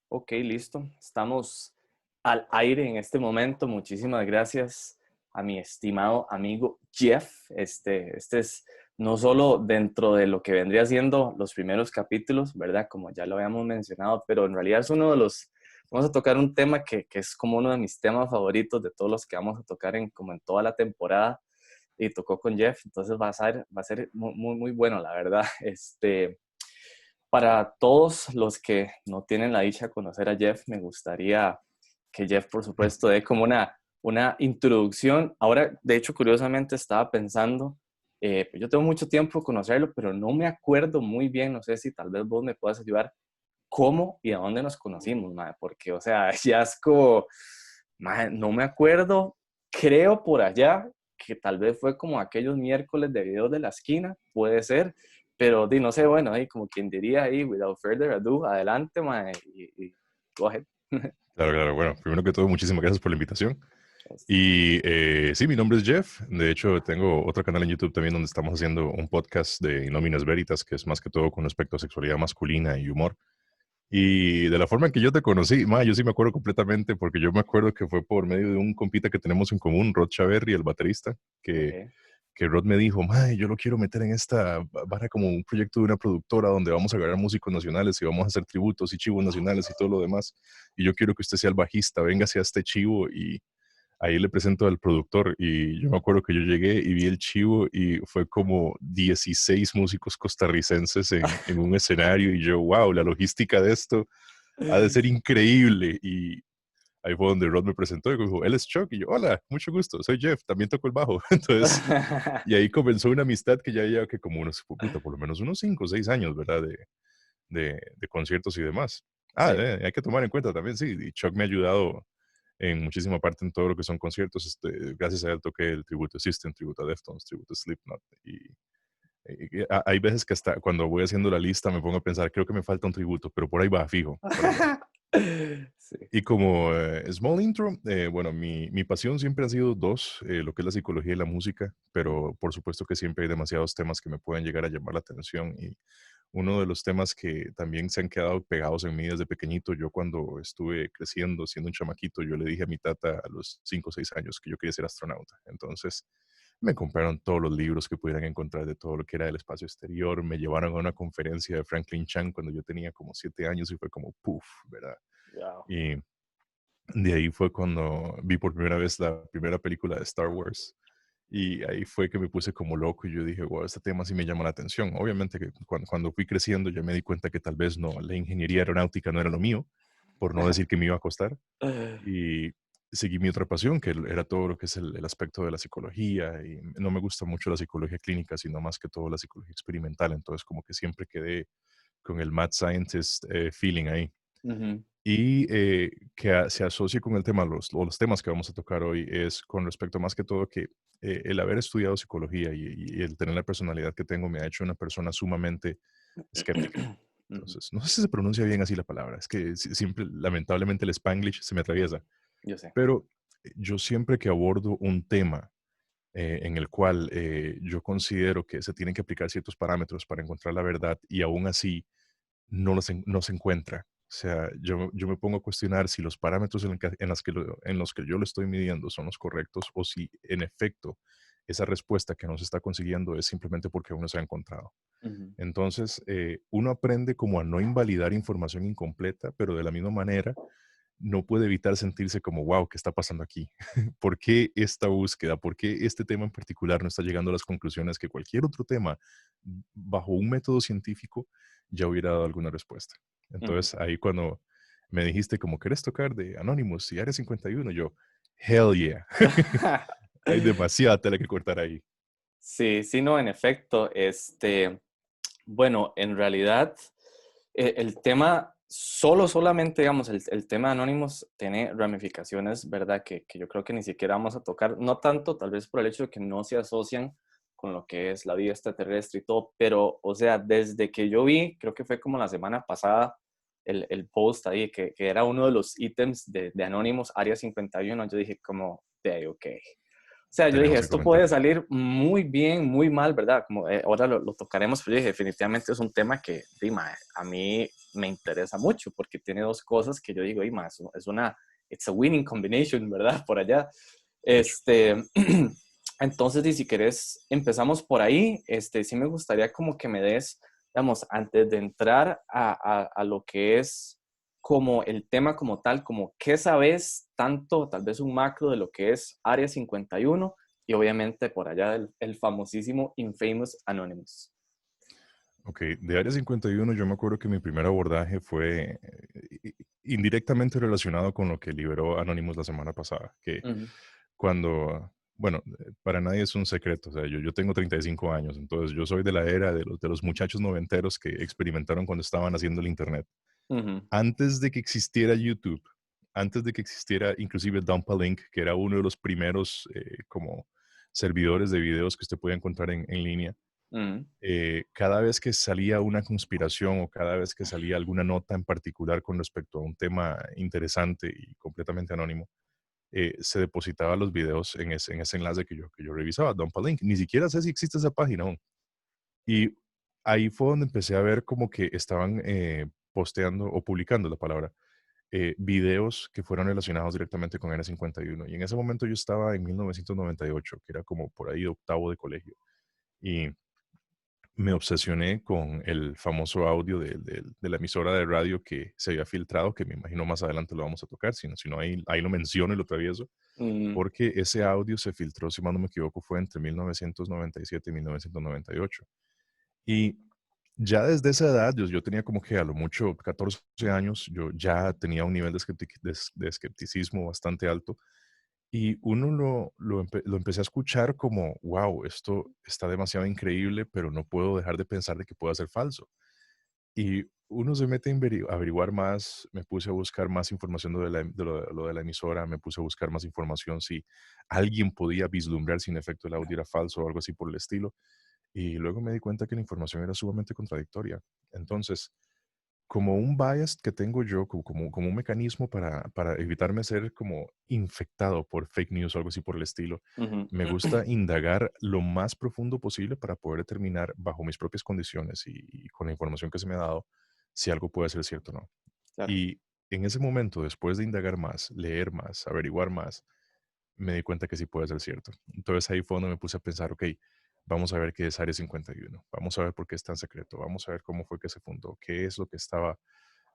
Ok, listo. Estamos al aire en este momento. Muchísimas gracias a mi estimado amigo Jeff. Este es no solo dentro de lo que vendría siendo los primeros capítulos, ¿verdad? Como ya lo habíamos mencionado, pero en realidad es uno de los... Vamos a tocar un tema que es como uno de mis temas favoritos de todos los que vamos a tocar como en toda la temporada. Y tocó con Jeff, entonces va a ser muy, muy, muy bueno, la verdad. Para todos los que no tienen la dicha de conocer a Jeff, me gustaría que Jeff, por supuesto, dé como una introducción. Ahora, de hecho, curiosamente estaba pensando, pues yo tengo mucho tiempo de conocerlo, pero no me acuerdo muy bien, no sé si tal vez vos me puedas ayudar, cómo y a dónde nos conocimos, mae, porque, o sea, ya es como, mae, no me acuerdo, creo por allá que tal vez fue como aquellos miércoles de videos de la esquina, puede ser, pero no sé, bueno, ahí como quien diría ahí, without further ado, adelante, mae, y go ahead. Claro, claro. Bueno, primero que todo, muchísimas gracias por la invitación. Y sí, mi nombre es Jeff. De hecho, tengo otro canal en YouTube también donde estamos haciendo un podcast de Innominas Veritas, que es más que todo con respecto a sexualidad masculina y humor. Y de la forma en que yo te conocí, yo sí me acuerdo completamente, porque yo me acuerdo que fue por medio de un compita que tenemos en común, Rod Chaverri, el baterista, Ok. que Rod me dijo, yo lo quiero meter en esta vara como un proyecto de una productora donde vamos a agarrar músicos nacionales y vamos a hacer tributos y chivos nacionales y todo lo demás. Y yo quiero que usted sea el bajista, véngase a este chivo y ahí le presento al productor. Y yo me acuerdo que yo llegué y vi el chivo y fue como 16 músicos costarricenses en un escenario y yo, wow, la logística de esto ha de ser increíble. Y ahí fue donde Rod me presentó y me dijo, él es Chuck. Y yo, hola, mucho gusto, soy Jeff, también toco el bajo. Entonces, y ahí comenzó una amistad que ya lleva que como unos, puta, por lo menos unos 5 o 6 años, ¿verdad? De conciertos y demás. Sí. Hay que tomar en cuenta también, sí, y Chuck me ha ayudado en muchísima parte en todo lo que son conciertos. Gracias a él toqué el tributo a System, tributo a Deftones, tributo a Slipknot. Hay veces que hasta cuando voy haciendo la lista me pongo a pensar, creo que me falta un tributo, pero por ahí va, fijo, por ahí va. Sí. Y como small intro, bueno, mi pasión siempre ha sido dos, lo que es la psicología y la música, pero por supuesto que siempre hay demasiados temas que me pueden llegar a llamar la atención. Y uno de los temas que también se han quedado pegados en mí desde pequeñito, yo cuando estuve creciendo, siendo un chamaquito, yo le dije a mi tata a los 5 o 6 años que yo quería ser astronauta. Entonces me compraron todos los libros que pudieran encontrar de todo lo que era del espacio exterior, me llevaron a una conferencia de Franklin Chan cuando yo tenía como 7 años y fue como, puff, ¿verdad? Wow. Y de ahí fue cuando vi por primera vez la primera película de Star Wars. Y ahí fue que me puse como loco y yo dije, wow, este tema sí me llama la atención. Obviamente que cuando fui creciendo ya me di cuenta que tal vez no, la ingeniería aeronáutica no era lo mío, por no decir que me iba a costar. Y seguí mi otra pasión, que era todo lo que es el aspecto de la psicología. Y no me gusta mucho la psicología clínica, sino más que todo la psicología experimental. Entonces como que siempre quedé con el mad scientist feeling ahí. Ujú. Y que se asocie con el tema, los temas que vamos a tocar hoy, es con respecto más que todo que el haber estudiado psicología y el tener la personalidad que tengo me ha hecho una persona sumamente escéptica. Ujú. Entonces, no sé si se pronuncia bien así la palabra, es que siempre, lamentablemente, el Spanglish se me atraviesa, Yo sé. pero yo siempre que abordo un tema en el cual yo considero que se tienen que aplicar ciertos parámetros para encontrar la verdad y aún así no se encuentra. O sea, yo me pongo a cuestionar si los parámetros en los que yo lo estoy midiendo son los correctos o si en efecto esa respuesta que no se está consiguiendo es simplemente porque aún no se ha encontrado. Ujú. Entonces, uno aprende como a no invalidar información incompleta, pero de la misma manera no puede evitar sentirse como, wow, ¿qué está pasando aquí? ¿Por qué esta búsqueda? ¿Por qué este tema en particular no está llegando a las conclusiones que cualquier otro tema bajo un método científico ya hubiera dado alguna respuesta? Ujú. Entonces, ahí cuando me dijiste como, ¿querés tocar de Anonymous y Área 51? Yo, hell yeah. Hay demasiada tela que cortar ahí. Sí, sí, no, en efecto, bueno, en realidad el tema, solamente, digamos, el tema de Anonymous tiene ramificaciones, ¿verdad? Que yo creo que ni siquiera vamos a tocar, no tanto tal vez por el hecho de que no se asocian con lo que es la vida extraterrestre y todo, pero, o sea, desde que yo vi, creo que fue como la semana pasada, el post ahí, que era uno de los ítems de Anonymous, Área 51, yo dije como, de ok. O sea, yo dije, tenemos que esto puede comentarlo. salir muy bien, muy mal, ¿verdad? Como ahora lo tocaremos, pero yo dije, definitivamente es un tema que, Dima, a mí me interesa mucho porque tiene dos cosas que yo digo, Dima, es una, it's a winning combination, ¿verdad? Por allá. De hecho. Este, entonces, y si querés, empezamos por ahí. Sí me gustaría como que me des, digamos, antes de entrar a lo que es como el tema como tal, como qué sabes tanto, tal vez un macro de lo que es Área 51 y obviamente por allá el famosísimo Infamous Anonymous. Ok, de Área 51 yo me acuerdo que mi primer abordaje fue indirectamente relacionado con lo que liberó Anonymous la semana pasada, que Ujú, cuando, bueno, para nadie es un secreto, o sea, yo tengo 35 años, entonces yo soy de la era de los muchachos noventeros que experimentaron cuando estaban haciendo el Internet. ujú, Antes de que existiera YouTube, antes de que existiera inclusive Dumplink, que era uno de los primeros como servidores de videos que usted puede encontrar en línea, ujú, cada vez que salía una conspiración o cada vez que salía alguna nota en particular con respecto a un tema interesante y completamente anónimo, se depositaba los videos en ese enlace que yo revisaba, Dumplink. Ni siquiera sé si existe esa página aún. Y ahí fue donde empecé a ver como que estaban posteando o publicando la palabra, videos que fueron relacionados directamente con N51. Y en ese momento yo estaba en 1998, que era como por ahí octavo de colegio. Y me obsesioné con el famoso audio de la emisora de radio que se había filtrado, que me imagino más adelante lo vamos a tocar, si no ahí lo menciono y lo atravieso, ujú, porque ese audio se filtró, si mal no me equivoco, fue entre 1997 y 1998. Y ya desde esa edad, yo tenía como que a lo mucho 14 años, yo ya tenía un nivel de escepticismo bastante alto y uno lo empecé a escuchar como, wow, esto está demasiado increíble, pero no puedo dejar de pensar de que pueda ser falso. Y uno se mete a averiguar más, me puse a buscar más información lo de la emisora, me puse a buscar más información si alguien podía vislumbrar si en efecto el audio era falso o algo así por el estilo. Y luego me di cuenta que la información era sumamente contradictoria. Entonces, como un bias que tengo yo, como un mecanismo para evitarme ser como infectado por fake news o algo así por el estilo, ujú. me gusta indagar lo más profundo posible para poder determinar bajo mis propias condiciones y con la información que se me ha dado si algo puede ser cierto o no. Claro. Y en ese momento, después de indagar más, leer más, averiguar más, me di cuenta que sí puede ser cierto. Entonces ahí fue donde me puse a pensar, ok, vamos a ver qué es Área 51, vamos a ver por qué es tan secreto, vamos a ver cómo fue que se fundó, qué es lo que estaba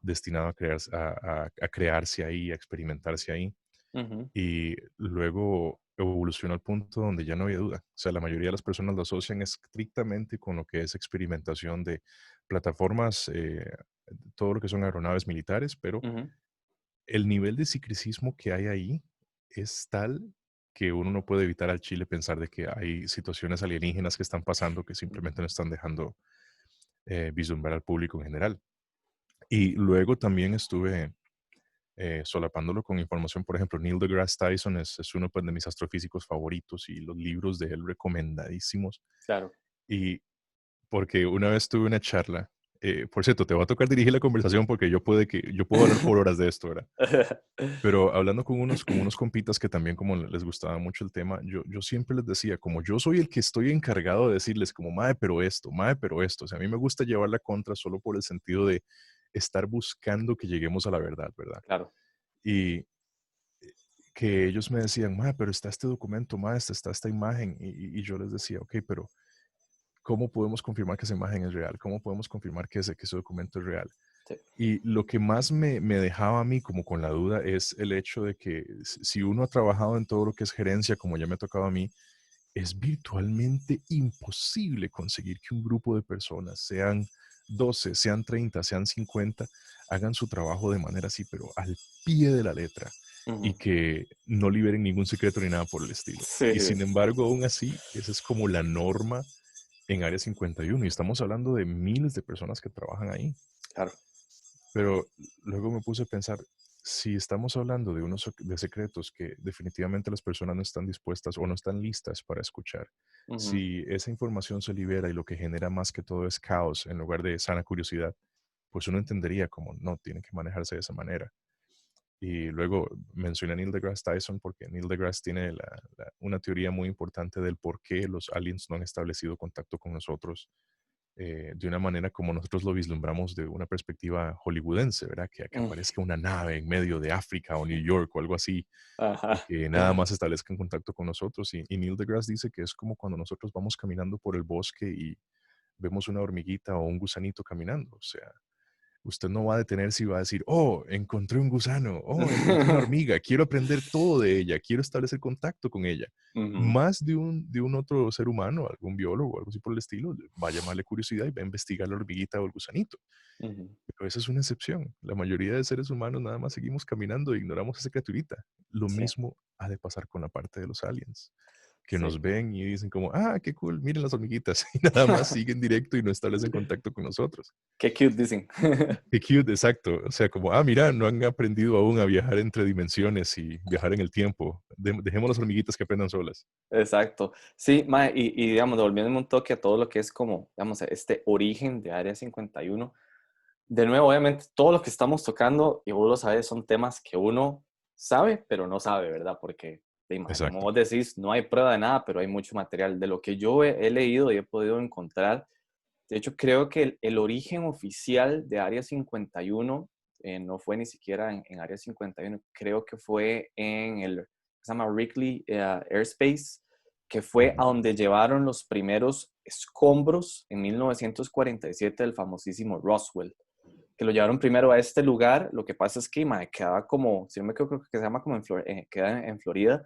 destinado a crearse ahí, a experimentarse ahí. Ujú, Y luego evolucionó al punto donde ya no había duda. O sea, la mayoría de las personas lo asocian estrictamente con lo que es experimentación de plataformas, todo lo que son aeronaves militares, pero ujú, el nivel de psicricismo que hay ahí es tal que uno no puede evitar al chile pensar de que hay situaciones alienígenas que están pasando que simplemente no están dejando vislumbrar al público en general. Y luego también estuve solapándolo con información, por ejemplo, Neil deGrasse Tyson es uno pues, de mis astrofísicos favoritos y los libros de él recomendadísimos. claro. Y porque una vez tuve una charla, por cierto, te va a tocar dirigir la conversación porque yo puedo hablar por horas de esto, ¿verdad? Pero hablando con unos compitas que también como les gustaba mucho el tema, yo siempre les decía, como yo soy el que estoy encargado de decirles como, mae, pero esto, o sea, a mí me gusta llevar la contra solo por el sentido de estar buscando que lleguemos a la verdad, ¿verdad? Claro. Y que ellos me decían, mae, pero está este documento, mae, está esta imagen, y yo les decía, ok, pero ¿cómo podemos confirmar que esa imagen es real? ¿Cómo podemos confirmar que ese documento es real? Sí. Y lo que más me dejaba a mí como con la duda es el hecho de que si uno ha trabajado en todo lo que es gerencia, como ya me ha tocado a mí, es virtualmente imposible conseguir que un grupo de personas, sean 12, sean 30, sean 50, hagan su trabajo de manera así, pero al pie de la letra y Ujú. que no liberen ningún secreto ni nada por el estilo. Sí, Y sí, sin embargo, aún así, esa es como la norma en Área 51 y estamos hablando de miles de personas que trabajan ahí. claro. Pero luego me puse a pensar, si estamos hablando de unos de secretos que definitivamente las personas no están dispuestas o no están listas para escuchar, Ujú, si esa información se libera y lo que genera más que todo es caos en lugar de sana curiosidad, pues uno entendería como no, tienen que manejarse de esa manera. Y luego mencioné a Neil deGrasse Tyson porque Neil deGrasse tiene una teoría muy importante del por qué los aliens no han establecido contacto con nosotros de una manera como nosotros lo vislumbramos de una perspectiva hollywoodense, ¿verdad? Que Mm, aparezca una nave en medio de África o New York o algo así y ajá. que nada más establezcan contacto con nosotros. Y Neil deGrasse dice que es como cuando nosotros vamos caminando por el bosque y vemos una hormiguita o un gusanito caminando. O sea, usted no va a detenerse y va a decir, oh, encontré un gusano, oh, encontré una hormiga, quiero aprender todo de ella, quiero establecer contacto con ella. Ujú, Más de un otro ser humano, algún biólogo, algo así por el estilo, va a llamarle curiosidad y va a investigar la hormiguita o el gusanito. ujú. Pero esa es una excepción. La mayoría de seres humanos nada más seguimos caminando e ignoramos esa criaturita. Lo Sí, mismo ha de pasar con la parte de los aliens, que sí. nos ven y dicen como, ah, qué cool, miren las hormiguitas, y nada más siguen directo y no establecen contacto con nosotros. Qué cute dicen. Qué cute, exacto. O sea, como, ah, mira, no han aprendido aún a viajar entre dimensiones y viajar en el tiempo. Dejemos las hormiguitas que aprendan solas. Exacto. Sí, mae, y digamos, devolviéndome un toque a todo lo que es como, digamos, este origen de Área 51. De nuevo, obviamente, todo lo que estamos tocando, y vos lo sabes, son temas que uno sabe, pero no sabe, ¿verdad? Porque, mae, como Exacto. vos decís, no hay prueba de nada, pero hay mucho material. De lo que yo he leído y he podido encontrar, de hecho, creo que el origen oficial de Área 51 no fue ni siquiera en Área 51, creo que fue en se llama Wrigley Airspace, que fue a Ujú. donde llevaron los primeros escombros en 1947 del famosísimo Roswell, que lo llevaron primero a este lugar. Lo que pasa es que mae, quedaba como, si no me equivoco, creo que se llama como queda en Florida.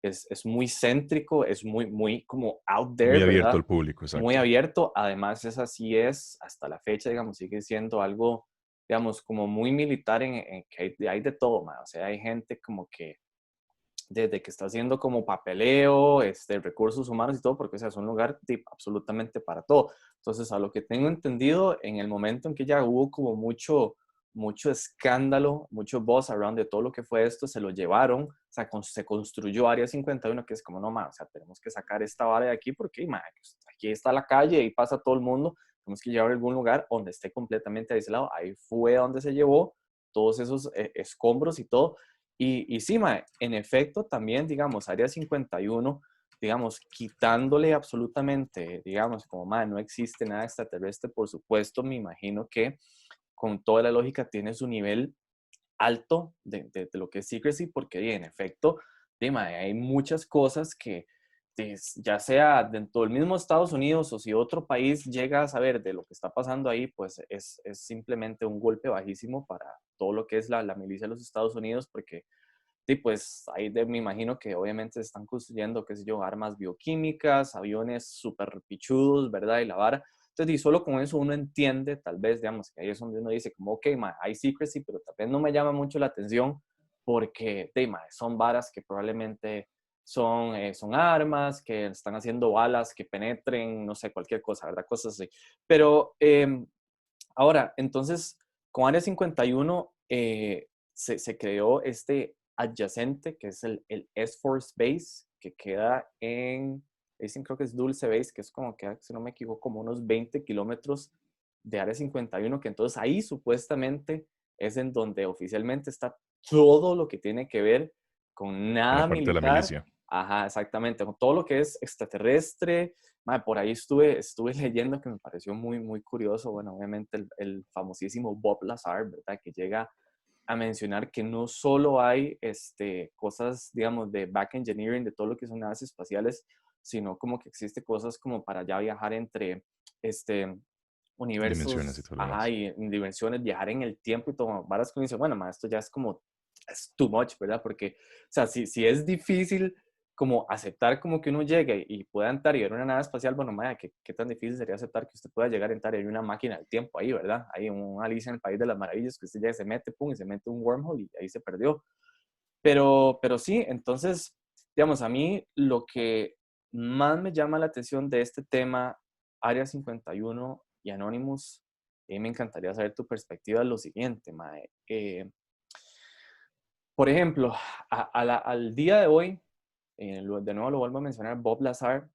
Es muy céntrico, es muy como out there, Muy abierto ¿verdad? al público, Muy exacto. abierto. Además, es así es hasta la fecha, digamos, sigue siendo algo, digamos, como muy militar en que hay de todo, mae. O sea, hay gente como que desde que está haciendo como papeleo, recursos humanos y todo, porque o sea, es un lugar absolutamente para todo. Entonces, a lo que tengo entendido, en el momento en que ya hubo como mucho escándalo, mucho buzz around de todo lo que fue esto, se lo llevaron, o sea, se construyó Área 51, que es como, no, man, o sea, tenemos que sacar esta vara de aquí porque, man, aquí está la calle, ahí pasa todo el mundo, tenemos que llevar a algún lugar donde esté completamente aislado. Ahí fue donde se llevó todos esos escombros y todo. Y sí, mae, en efecto, también, digamos, Área 51, digamos, quitándole absolutamente, digamos, como, mae, no existe nada extraterrestre, por supuesto, me imagino que con toda la lógica tiene su nivel alto de lo que es secrecy, porque en efecto, mae, hay muchas cosas que, ya sea dentro del mismo Estados Unidos o si otro país llega a saber de lo que está pasando ahí, pues es simplemente un golpe bajísimo para todo lo que es la milicia de los Estados Unidos, porque sí, pues ahí me imagino que obviamente se están construyendo, qué sé yo, armas bioquímicas, aviones súper pichudos, ¿verdad? Y la vara. Entonces, y solo con eso uno entiende, tal vez, digamos, que ahí es donde uno dice, como, ok, ma, hay secrecy, pero tal vez no me llama mucho la atención porque, ma, son varas que probablemente son armas, que están haciendo balas que penetren, no sé, cualquier cosa, ¿verdad? Cosas así. Pero ahora, entonces, con Área 51 se creó este adyacente, que es el S-Force Base, que queda dicen creo que es Dulce Base, que es como que, si no me equivoco, como unos 20 kilómetros de Área 51, que entonces ahí supuestamente es en donde oficialmente está todo lo que tiene que ver con Con la nada parte de la militar. milicia. Ajá, exactamente, con todo lo que es extraterrestre. Mae, por ahí estuve leyendo que me pareció muy curioso. Bueno, obviamente el famosísimo Bob Lazar, ¿verdad? Que llega a mencionar que no solo hay cosas, digamos, de back engineering, de todo lo que son naves espaciales, sino como que existe cosas como para ya viajar entre este, Dimensiones y universos, todo lo ajá, demás. y en dimensiones, viajar en el tiempo y todo. Varas que uno dice, bueno, ma, esto ya es como, es too much, ¿verdad? Porque, o sea, si es difícil como aceptar como que uno llegue y pueda entrar y ver una nave espacial, bueno, ma, ¿qué tan difícil sería aceptar que usted pueda llegar a entrar y hay una máquina del tiempo ahí, ¿verdad? Hay un Alicia en el País de las Maravillas que usted ya se mete, pum, y se mete un wormhole y ahí se perdió. Pero sí, entonces, digamos, a mí lo que más me llama la atención de este tema, Área 51 y Anonymous, me encantaría saber tu perspectiva de lo siguiente, Mae. Por ejemplo, al día de hoy, de nuevo lo vuelvo a mencionar, Bob Lazar,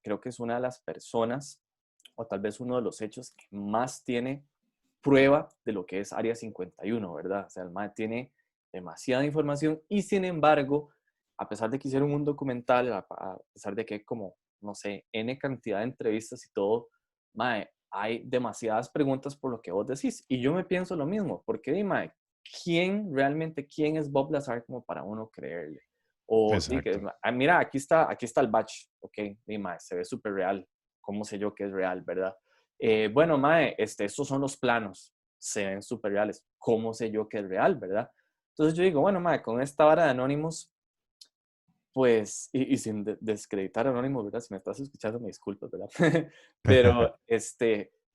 creo que es una de las personas, o tal vez uno de los hechos que más tiene prueba de lo que es Área 51, ¿verdad? O sea, el MAE tiene demasiada información y sin embargo, a pesar de que hicieron un documental, a pesar de que hay como, no sé, N cantidad de entrevistas y todo, mae, hay demasiadas preguntas por lo que vos decís. Y yo me pienso lo mismo, porque, mae, quién es Bob Lazar como para uno creerle? O, di que, Exacto. mira, aquí está el batch, ok, di, mae, se ve súper real. ¿Cómo sé yo que es real, verdad? Bueno, mae, estos son los planos, se ven súper reales. ¿Cómo sé yo que es real, verdad? Entonces yo digo, bueno, mae, con esta vara de Anonymous, pues, y sin descreditar a Anonymous, ¿verdad? Si me estás escuchando, me disculpas, ¿verdad? Pero,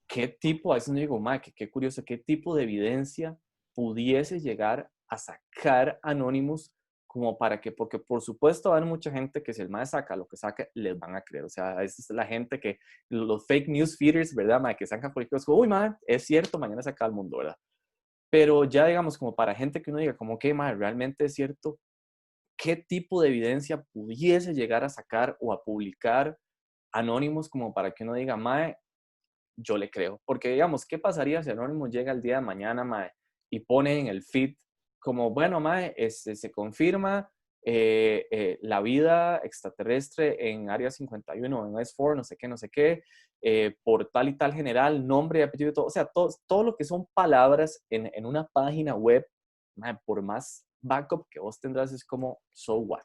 ¿qué tipo, a veces yo digo, mae, qué curioso, qué tipo de evidencia pudiese llegar a sacar Anonymous como para que, porque por supuesto va a haber mucha gente que si el mae saca lo que saca, les van a creer. O sea, esa es la gente que, los fake news feeders, ¿verdad, mae? Que sacan políticos como, uy, mae, es cierto, mañana se acaba el mundo, ¿verdad? Pero ya digamos, como para gente que uno diga, como que, mae, realmente es cierto, ¿qué tipo de evidencia pudiese llegar a sacar o a publicar Anonymous como para que uno diga, mae, yo le creo? Porque digamos, ¿qué pasaría si Anonymous llega el día de mañana, mae, y pone en el feed como, bueno, mae, se confirma la vida extraterrestre en Área 51, en S4, no sé qué, por tal y tal general, nombre y apellido, todo, o sea, todo lo que son palabras en una página web, mae, por más backup que vos tendrás, es como, so what?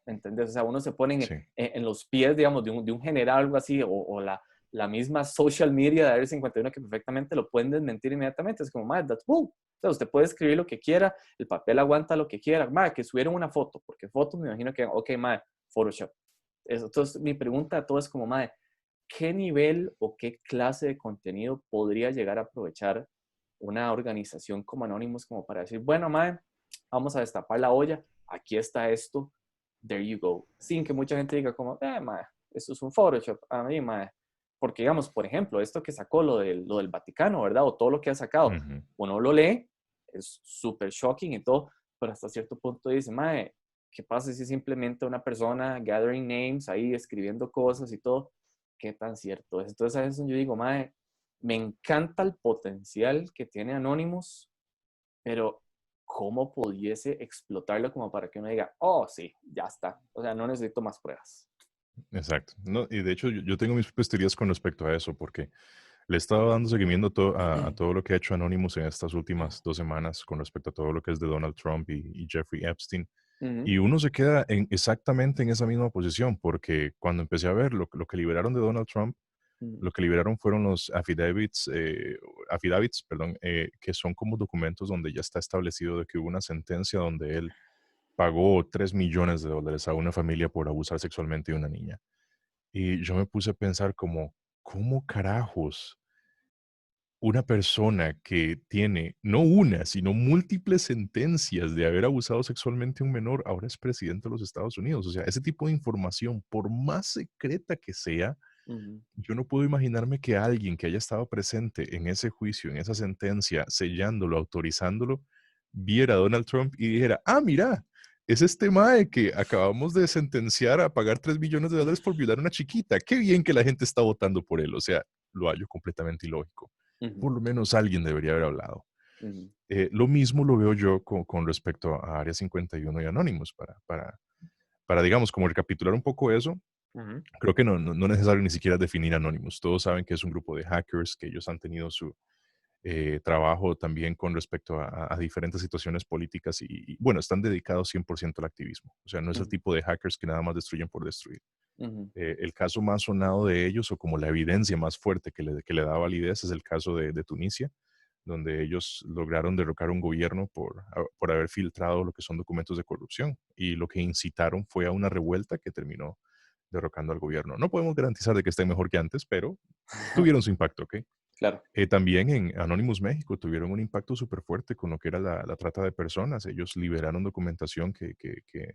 ¿Me entendés? O sea, uno se pone Sí, en los pies, digamos, de un general, algo así, o la misma social media de Área 51 que perfectamente lo pueden desmentir inmediatamente. Es como, madre, that's bull. O sea, usted puede escribir lo que quiera, el papel aguanta lo que quiera. Madre, que subieron una foto, porque fotos me imagino que, ok, madre, Photoshop. Eso. Entonces, mi pregunta a todo es como, madre, ¿qué nivel o qué clase de contenido podría llegar a aprovechar una organización como Anonymous como para decir, bueno, madre, vamos a destapar la olla, aquí está esto, there you go. Sin que mucha gente diga como, madre, esto es un Photoshop. A mí, madre, porque, digamos, por ejemplo, esto que sacó lo del Vaticano, ¿verdad? O todo lo que ha sacado, ujú, uno lo lee, es súper shocking y todo, pero hasta cierto punto dice, mae, ¿qué pasa si simplemente una persona gathering names ahí, escribiendo cosas y todo? ¿Qué tan cierto es? Entonces a veces yo digo, mae, me encanta el potencial que tiene Anonymous, pero ¿cómo pudiese explotarlo como para que uno diga, oh, sí, ya está? O sea, no necesito más pruebas. exacto. No, y de hecho, yo tengo mis propias teorías con respecto a eso, porque le he estado dando seguimiento a todo lo que ha hecho Anonymous en estas últimas 2 semanas con respecto a todo lo que es de Donald Trump y Jeffrey Epstein. Ujú, Y uno se queda exactamente en esa misma posición, porque cuando empecé a ver lo que liberaron de Donald Trump, ujú, lo que liberaron fueron los affidavits, perdón, que son como documentos donde ya está establecido de que hubo una sentencia donde él pagó $3 millones a una familia por abusar sexualmente de una niña. Y yo me puse a pensar como, ¿cómo carajos una persona que tiene no una, sino múltiples sentencias de haber abusado sexualmente a un menor ahora es presidente de los Estados Unidos? O sea, ese tipo de información, por más secreta que sea, ujú. yo no puedo imaginarme que alguien que haya estado presente en ese juicio, en esa sentencia, sellándolo, autorizándolo, viera a Donald Trump y dijera, ah, mira, es este mae que acabamos de sentenciar a pagar $3 millones por violar a una chiquita. Qué bien que la gente está votando por él. O sea, lo hallo completamente ilógico. Ujú, Por lo menos alguien debería haber hablado. ujú, Lo mismo lo veo yo con respecto a Área 51 y Anonymous, para, digamos, como recapitular un poco eso. ujú, Creo que no es necesario ni siquiera definir Anonymous. Todos saben que es un grupo de hackers, que ellos han tenido su trabajo también con respecto a diferentes situaciones políticas bueno, están dedicados 100% al activismo. O sea, no es el ujú, tipo de hackers que nada más destruyen por destruir. ujú, El caso más sonado de ellos, o como la evidencia más fuerte que le da validez, es el caso de Tunisia, donde ellos lograron derrocar un gobierno por haber filtrado lo que son documentos de corrupción. Y lo que incitaron fue a una revuelta que terminó derrocando al gobierno. No podemos garantizar de que estén mejor que antes, pero tuvieron su impacto, ¿ok? claro. También en Anonymous México tuvieron un impacto súper fuerte con lo que era la trata de personas. Ellos liberaron documentación que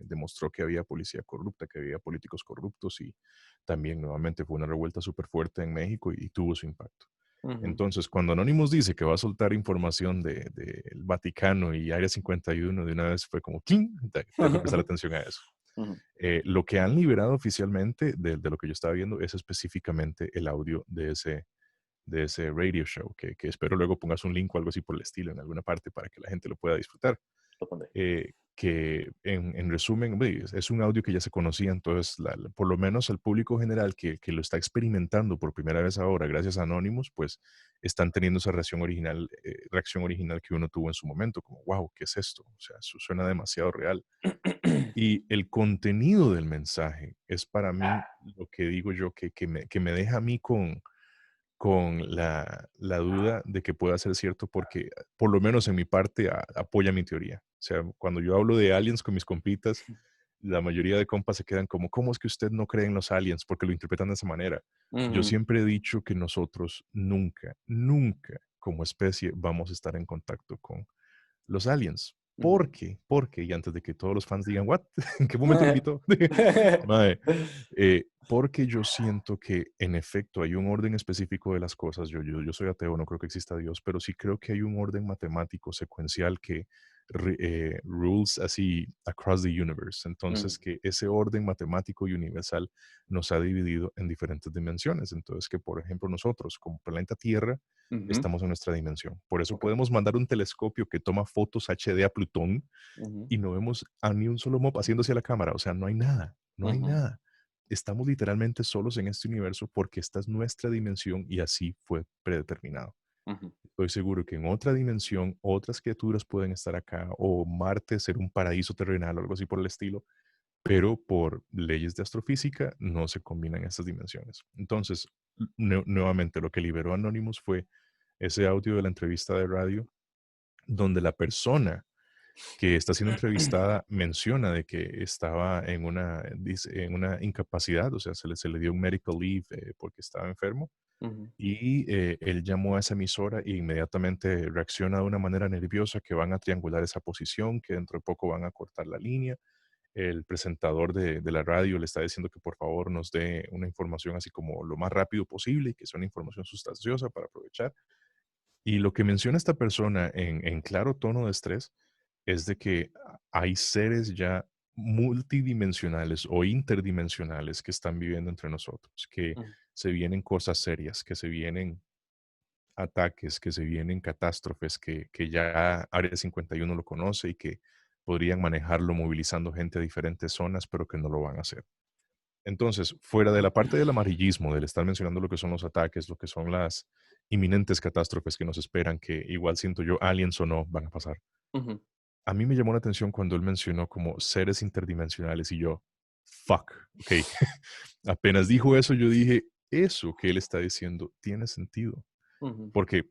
demostró que había policía corrupta, que había políticos corruptos, y también nuevamente fue una revuelta súper fuerte en México y tuvo su impacto. Ujú, Entonces, cuando Anonymous dice que va a soltar información del Vaticano y Área 51, de una vez fue como, ¡cling! Tengo que prestar atención a eso. ujú, Lo que han liberado oficialmente de lo que yo estaba viendo es específicamente el audio de ese radio show, que espero luego pongas un link o algo así por el estilo en alguna parte para que la gente lo pueda disfrutar. lo pondré. Que en resumen, es un audio que ya se conocía, entonces por lo menos el público general que lo está experimentando por primera vez ahora, gracias a Anonymous, pues están teniendo esa reacción original que uno tuvo en su momento, como, wow, ¿qué es esto? O sea, eso suena demasiado real. Y el contenido del mensaje es para mí lo que digo yo, que me deja a mí con la duda de que pueda ser cierto porque, por lo menos en mi parte, apoya mi teoría. O sea, cuando yo hablo de aliens con mis compitas, la mayoría de compas se quedan como, ¿cómo es que usted no cree en los aliens? Porque lo interpretan de esa manera. Yo Ujú, siempre he dicho que nosotros nunca, nunca como especie vamos a estar en contacto con los aliens. ujú. ¿Por qué? Porque, y antes de que todos los fans digan, ¿what? ¿En qué momento lo invitó? Mae, porque yo siento que en efecto hay un orden específico de las cosas. Yo soy ateo, no creo que exista Dios, pero sí creo que hay un orden matemático secuencial que rules así across the universe. Mm, Entonces, que ese orden matemático y universal nos ha dividido en diferentes dimensiones. Entonces, que por ejemplo nosotros, como planeta Tierra, ujú, estamos en nuestra dimensión. Por eso ok, podemos mandar un telescopio que toma fotos HD a Plutón ujú, y no vemos a ni un solo mob haciendo hacia la cámara. O sea, no hay nada, no hay ujú, nada. Estamos literalmente solos en este universo porque esta es nuestra dimensión y así fue predeterminado. ujú, Estoy seguro que en otra dimensión otras criaturas pueden estar acá o Marte ser un paraíso terrenal o algo así por el estilo, pero por leyes de astrofísica no se combinan estas dimensiones. Entonces, nuevamente, lo que liberó Anonymous fue ese audio de la entrevista de radio donde la persona que está siendo entrevistada menciona de que estaba en en una incapacidad, o sea, se le dio un medical leave porque estaba enfermo, ujú, y él llamó a esa emisora e inmediatamente reacciona de una manera nerviosa que van a triangular esa posición, que dentro de poco van a cortar la línea. El presentador de la radio le está diciendo que por favor nos dé una información así como lo más rápido posible y que sea una información sustanciosa para aprovechar. Y lo que menciona esta persona en claro tono de estrés es de que hay seres ya multidimensionales o interdimensionales que están viviendo entre nosotros, que ujú, se vienen cosas serias, que se vienen ataques, que se vienen catástrofes, que ya Área 51 lo conoce y que podrían manejarlo movilizando gente a diferentes zonas, pero que no lo van a hacer. Entonces, fuera de la parte del amarillismo, del estar mencionando lo que son los ataques, lo que son las inminentes catástrofes que nos esperan, que igual siento yo, aliens o no, van a pasar. ujú. A mí me llamó la atención cuando él mencionó como seres interdimensionales y yo, fuck, ok. Apenas dijo eso, yo dije, eso que él está diciendo tiene sentido. Ujú, Porque,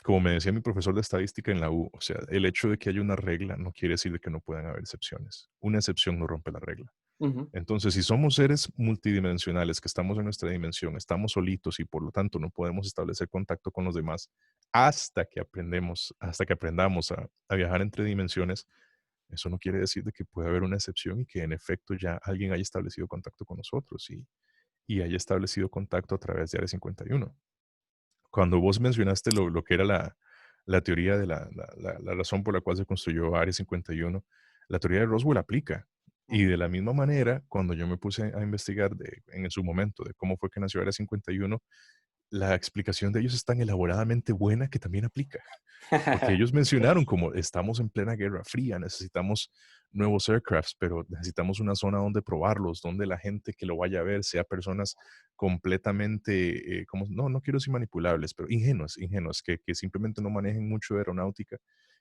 como me decía mi profesor de estadística en la U, o sea, el hecho de que haya una regla no quiere decir de que no puedan haber excepciones. Una excepción no rompe la regla. ujú, Entonces, si somos seres multidimensionales, que estamos en nuestra dimensión, estamos solitos y por lo tanto no podemos establecer contacto con los demás hasta que aprendamos a viajar entre dimensiones, eso no quiere decir de que puede haber una excepción y que en efecto ya alguien haya establecido contacto con nosotros y haya establecido contacto a través de Área 51. Cuando vos mencionaste lo que era la teoría de la razón por la cual se construyó Área 51, la teoría de Roswell aplica. Y ujú. de la misma manera, cuando yo me puse a investigar en su momento de cómo fue que nació Área 51, la explicación de ellos es tan elaboradamente buena que también aplica. Porque ellos mencionaron como estamos en plena Guerra Fría, necesitamos nuevos aircrafts, pero necesitamos una zona donde probarlos, donde la gente que lo vaya a ver sea personas completamente, como, no quiero decir manipulables, pero ingenuas, que simplemente no manejen mucho de aeronáutica.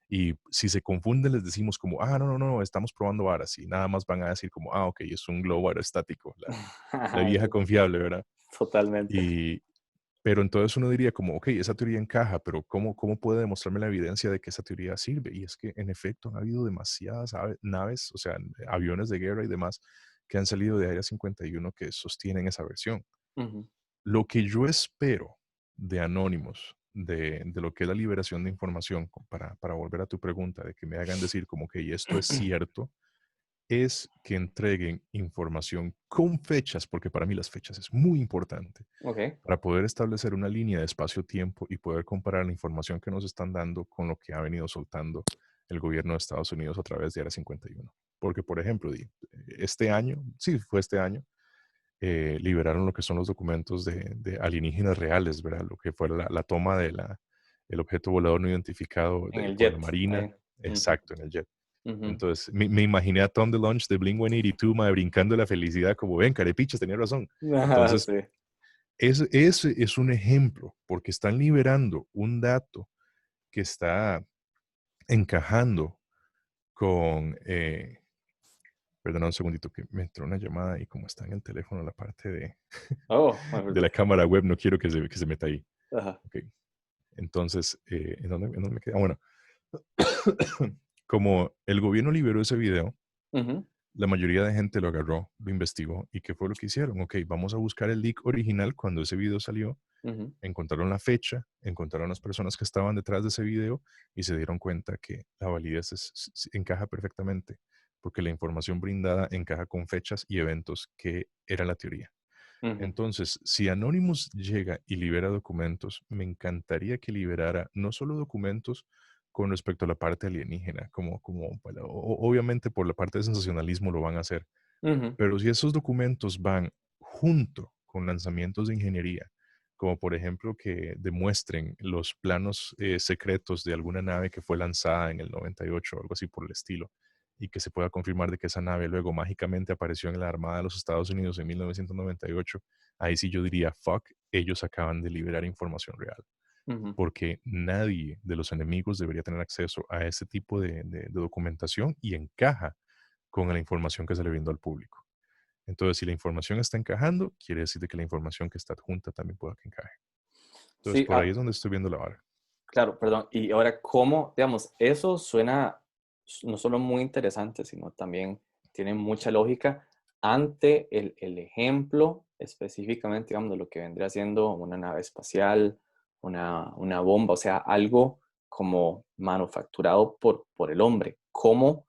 Y si se confunden, les decimos como, no, estamos probando varas. Y nada más van a decir como, ok, es un globo aerostático, la vieja Sí, confiable, ¿verdad? totalmente. Y, pero entonces uno diría como, ok, esa teoría encaja, pero ¿cómo puede demostrarme la evidencia de que esa teoría sirve? Y es que en efecto han habido demasiadas naves, o sea, aviones de guerra y demás, que han salido de Área 51 que sostienen esa versión. Ujú. Lo que yo espero de Anónimos, de lo que es la liberación de información, para volver a tu pregunta, de que me hagan decir como que esto es cierto, es que entreguen información con fechas, porque para mí las fechas es muy importante Ok. para poder establecer una línea de espacio-tiempo y poder comparar la información que nos están dando con lo que ha venido soltando el gobierno de Estados Unidos a través de Área 51. Porque, por ejemplo, este año, sí, fue este año, liberaron lo que son los documentos de alienígenas reales, ¿verdad? Lo que fue la toma el objeto volador no identificado En el por la jet. Marina, Ahí. Ujú, exacto, en el jet. Ujú. Entonces, me imaginé a Tom DeLonge de Blink-182, mae, brincando de la felicidad, como, ven, carepichas, tenía razón. Ajá, Entonces, sí. ese es un ejemplo, porque están liberando un dato que está encajando con, perdona un segundito que me entró una llamada y como está en el teléfono la parte Oh, de la perdón. cámara web, no quiero que se meta ahí. Ajá. Ok. Entonces, en dónde me queda? Ah, bueno, como el gobierno liberó ese video, Ujú, la mayoría de gente lo agarró, lo investigó y ¿qué fue lo que hicieron? Ok, vamos a buscar el leak original cuando ese video salió, ujú, encontraron la fecha, encontraron las personas que estaban detrás de ese video y se dieron cuenta que la validez encaja perfectamente porque la información brindada encaja con fechas y eventos que era la teoría. ujú, Entonces, si Anonymous llega y libera documentos, me encantaría que liberara no solo documentos con respecto a la parte alienígena, bueno, obviamente por la parte de sensacionalismo lo van a hacer, ujú, pero si esos documentos van junto con lanzamientos de ingeniería, como por ejemplo que demuestren los planos secretos de alguna nave que fue lanzada en el 98 o algo así por el estilo, y que se pueda confirmar de que esa nave luego mágicamente apareció en la Armada de los Estados Unidos en 1998, ahí sí yo diría, fuck, ellos acaban de liberar información real, ujú. porque nadie de los enemigos debería tener acceso a ese tipo de documentación y encaja con la información que se le brindó al público. Entonces, si la información está encajando, quiere decir de que la información que está adjunta también pueda que encaje. Entonces, Sí, por ahí es donde estoy viendo la vara. claro, perdón. Y ahora, ¿cómo, digamos, eso suena no solo muy interesante, sino también tiene mucha lógica ante el ejemplo específicamente, digamos, de lo que vendría siendo una nave espacial, una bomba, o sea, algo como manufacturado por el hombre? ¿Cómo,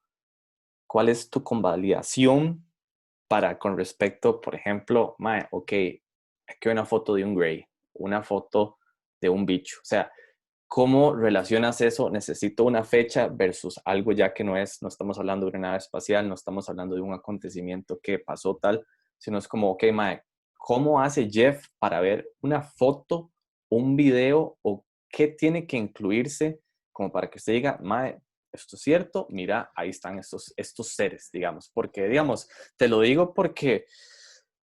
cuál es tu convalidación para con respecto, por ejemplo, mae, ok, aquí hay una foto de un Grey, una foto de un bicho, o sea, ¿cómo relacionas eso? Necesito una fecha versus algo ya que no es, no estamos hablando de una nave espacial, no estamos hablando de un acontecimiento que pasó tal, sino es como, ok, mae, ¿cómo hace Jeff para ver una foto, un video o qué tiene que incluirse como para que usted diga, mae, esto es cierto, mira, ahí están estos seres, digamos, porque, digamos, te lo digo porque,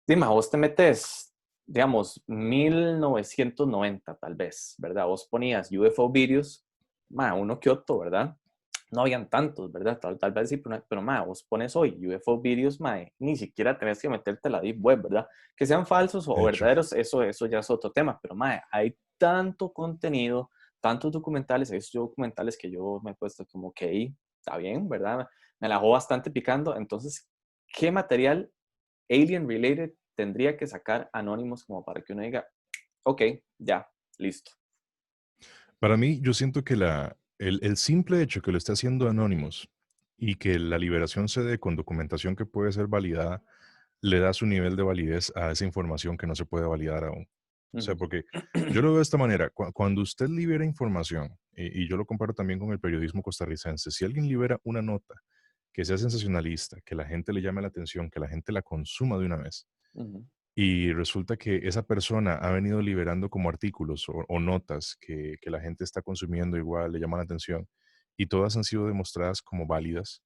dime, vos te metes digamos, 1990 tal vez, ¿verdad? Vos ponías UFO videos, uno que otro, ¿verdad? No habían tantos, ¿verdad? Tal vez sí, pero vos pones hoy UFO videos, ni siquiera tenés que meterte a la deep web, ¿verdad? Que sean falsos o De hecho, verdaderos, eso ya es otro tema, pero hay tanto contenido, tantos documentales, esos documentales que yo me he puesto como que, está bien, ¿verdad? Me la dejó bastante picando, entonces, ¿qué material alien related tendría que sacar Anonymous como para que uno diga, ok, ya, listo? para mí, yo siento que el simple hecho que lo esté haciendo Anonymous y que la liberación se dé con documentación que puede ser validada, le da su nivel de validez a esa información que no se puede validar aún. O sea, Ujú, porque yo lo veo de esta manera, cuando usted libera información, y yo lo comparo también con el periodismo costarricense, si alguien libera una nota que sea sensacionalista, que la gente le llame la atención, que la gente la consuma de una vez, ujú, y resulta que esa persona ha venido liberando como artículos o notas que la gente está consumiendo igual, le llaman la atención, y todas han sido demostradas como válidas.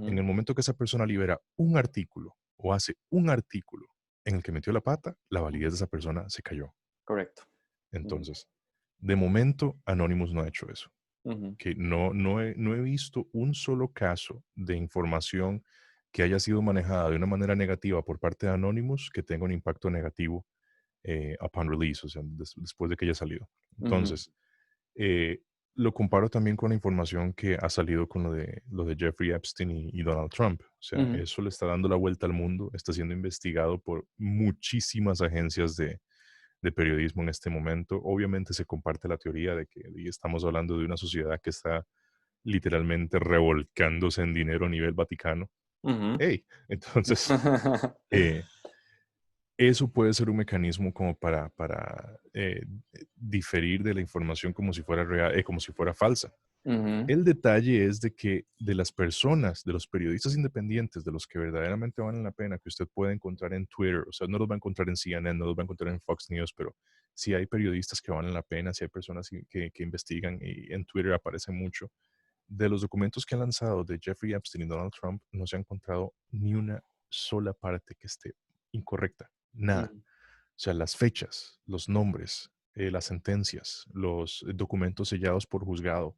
En ujú, el momento que esa persona libera un artículo o hace un artículo en el que metió la pata, la validez de esa persona se cayó. correcto. Ujú, Entonces, de momento, Anonymous no ha hecho eso. ujú, Que no he visto un solo caso de información que haya sido manejada de una manera negativa por parte de Anonymous que tenga un impacto negativo upon release, o sea, después de que haya salido. ujú, Entonces, eh, lo comparo también con la información que ha salido con lo de Jeffrey Epstein y Donald Trump. O sea, ujú, eso le está dando la vuelta al mundo, está siendo investigado por muchísimas agencias de periodismo en este momento. Obviamente se comparte la teoría de que y estamos hablando de una sociedad que está literalmente revolcándose en dinero a nivel Vaticano. ujú. Hey, entonces, eh, eso puede ser un mecanismo como para diferir de la información como si fuera real, como si fuera falsa. Ujú, El detalle es de que de las personas, de los periodistas independientes, de los que verdaderamente valen la pena, que usted puede encontrar en Twitter, o sea, no los va a encontrar en CNN, no los va a encontrar en Fox News, pero sí hay periodistas que valen la pena, sí hay personas que investigan y en Twitter aparecen mucho. de los documentos que han lanzado de Jeffrey Epstein y Donald Trump, no se ha encontrado ni una sola parte que esté incorrecta. Nada. Mm, O sea, las fechas, los nombres, las sentencias, los documentos sellados por juzgado,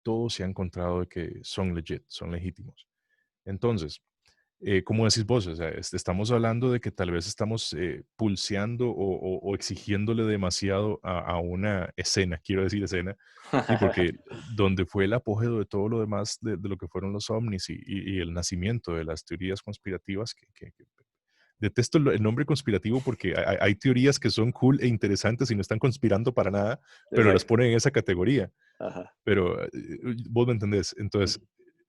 todo se ha encontrado de que son legit, son legítimos. Entonces, como decís vos, o sea, estamos hablando de que tal vez estamos pulseando o exigiéndole demasiado a una escena, quiero decir escena, porque donde fue el apogeo de todo lo demás de lo que fueron los ovnis y el nacimiento de las teorías conspirativas, que detesto el nombre conspirativo porque hay teorías que son cool e interesantes y no están conspirando para nada, pero las Exacto. ponen en esa categoría. Ajá. Pero vos me entendés. Entonces, Ujú,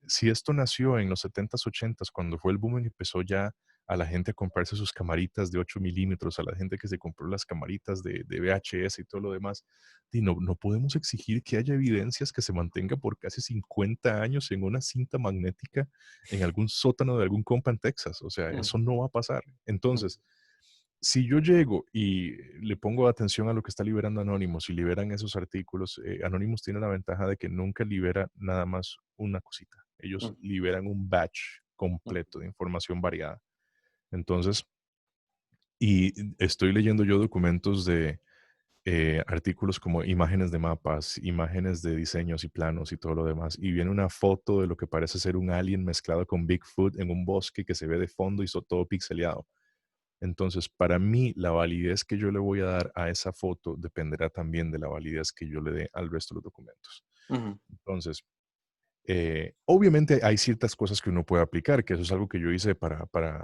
si esto nació en los 70s, 80s, cuando fue el boom y empezó ya a la gente a comprarse sus camaritas de 8 milímetros, a la gente que se compró las camaritas de VHS y todo lo demás, y no podemos exigir que haya evidencias que se mantenga por casi 50 años en una cinta magnética en algún sótano de algún compa en Texas. O sea, ujú, eso no va a pasar. ujú, Entonces, si yo llego y le pongo atención a lo que está liberando Anonymous y liberan esos artículos, Anonymous tiene la ventaja de que nunca libera nada más una cosita. Ellos ujú, liberan un batch ujú, completo de información variada. Entonces, y estoy leyendo yo documentos de artículos como imágenes de mapas, imágenes de diseños y planos y todo lo demás, y viene una foto de lo que parece ser un alien mezclado con Bigfoot en un bosque que se ve de fondo y todo pixeleado. Entonces, para mí, la validez que yo le voy a dar a esa foto dependerá también de la validez que yo le dé al resto de los documentos. ujú, Entonces, obviamente hay ciertas cosas que uno puede aplicar, que eso es algo que yo hice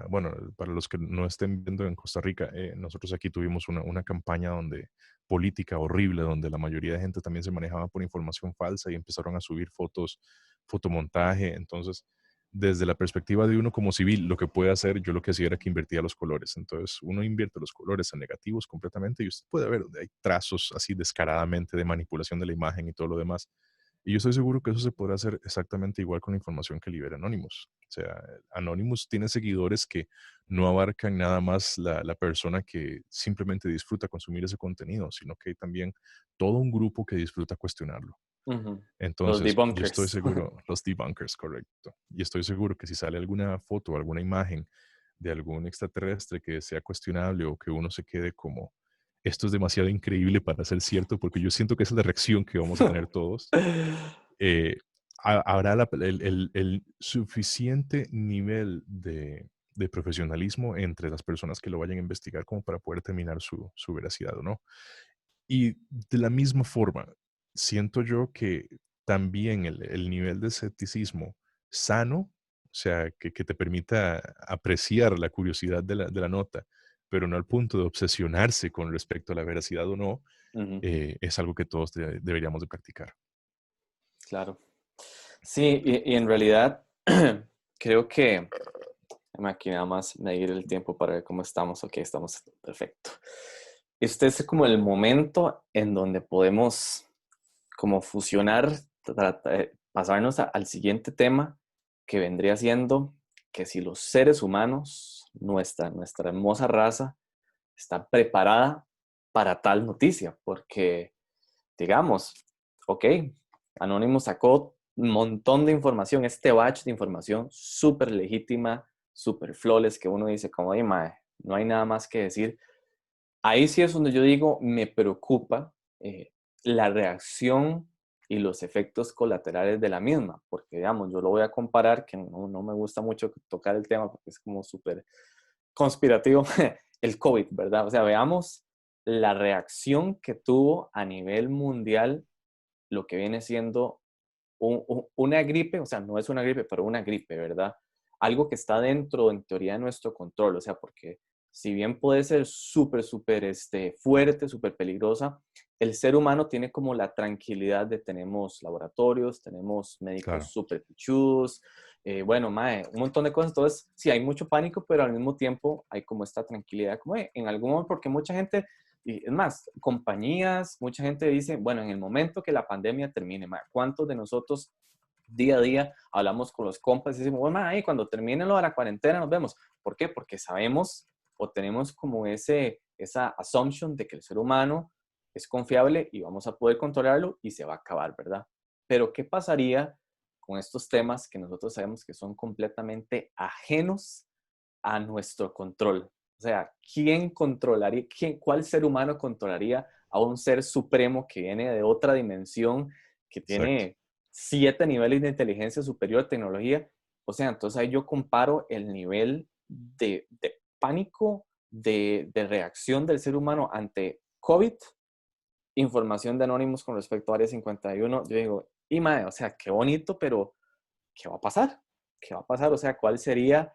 bueno, para los que no estén viendo en Costa Rica, nosotros aquí tuvimos una campaña política horrible, donde la mayoría de gente también se manejaba por información falsa y empezaron a subir fotos, fotomontaje. Entonces, desde la perspectiva de uno como civil, lo que puede hacer, yo lo que hacía era que invertía los colores. Entonces, uno invierte los colores en negativos completamente y usted puede ver donde hay trazos así descaradamente de manipulación de la imagen y todo lo demás. Y yo estoy seguro que eso se podrá hacer exactamente igual con la información que libera Anonymous. O sea, Anonymous tiene seguidores que no abarcan nada más la persona que simplemente disfruta consumir ese contenido, sino que hay también todo un grupo que disfruta cuestionarlo. ujú. Los Entonces, yo estoy debunkers. seguro, los debunkers, correcto. Y estoy seguro que si sale alguna foto o alguna imagen de algún extraterrestre que sea cuestionable o que uno se quede como, esto es demasiado increíble para ser cierto, porque yo siento que esa es la reacción que vamos a tener todos, eh, habrá el suficiente nivel de profesionalismo entre las personas que lo vayan a investigar como para poder determinar su veracidad o no. Y de la misma forma, siento yo que también el nivel de escepticismo sano, o sea, que te permita apreciar la curiosidad de la nota, pero no al punto de obsesionarse con respecto a la veracidad o no, Ujú, es algo que todos deberíamos de practicar. claro. Sí, y en realidad creo que aquí nada más medir el tiempo para ver cómo estamos. Ok, estamos perfecto. Este es como el momento en donde podemos como fusionar, pasarnos al siguiente tema que vendría siendo que si los seres humanos, nuestra hermosa raza, está preparada para tal noticia, porque digamos, ok, Anonymous sacó un montón de información, este batch de información súper legítima, súper flawless, que uno dice como, ay, mae, no hay nada más que decir. Ahí sí es donde yo digo, me preocupa la reacción y los efectos colaterales de la misma, porque digamos, yo lo voy a comparar, que no me gusta mucho tocar el tema porque es como súper conspirativo, el COVID, ¿verdad? O sea, veamos la reacción que tuvo a nivel mundial lo que viene siendo una gripe, o sea, no es una gripe, pero una gripe, ¿verdad? Algo que está dentro, en teoría, de nuestro control, o sea, porque si bien puede ser súper fuerte, súper peligrosa, el ser humano tiene como la tranquilidad de tenemos laboratorios, tenemos médicos Claro, súper pichudos, bueno, mae, un montón de cosas. Entonces, sí, hay mucho pánico, pero al mismo tiempo hay como esta tranquilidad, como en algún momento, porque mucha gente, y es más, compañías, mucha gente dice, bueno, en el momento que la pandemia termine, mae, ¿cuántos de nosotros día a día hablamos con los compas y decimos, bueno, ahí cuando termine lo de la cuarentena nos vemos? ¿Por qué? Porque sabemos o tenemos como esa assumption de que el ser humano es confiable y vamos a poder controlarlo y se va a acabar, ¿verdad? Pero ¿qué pasaría con estos temas que nosotros sabemos que son completamente ajenos a nuestro control. O sea, ¿quién controlaría, cuál ser humano controlaría a un ser supremo que viene de otra dimensión, que Exacto. tiene 7 niveles de inteligencia superior a tecnología? O sea, entonces ahí yo comparo el nivel de pánico, de reacción del ser humano ante COVID, información de Anonymous con respecto a Área 51. Yo digo, y mae, o sea, qué bonito, pero ¿qué va a pasar? ¿Qué va a pasar? O sea, ¿cuál sería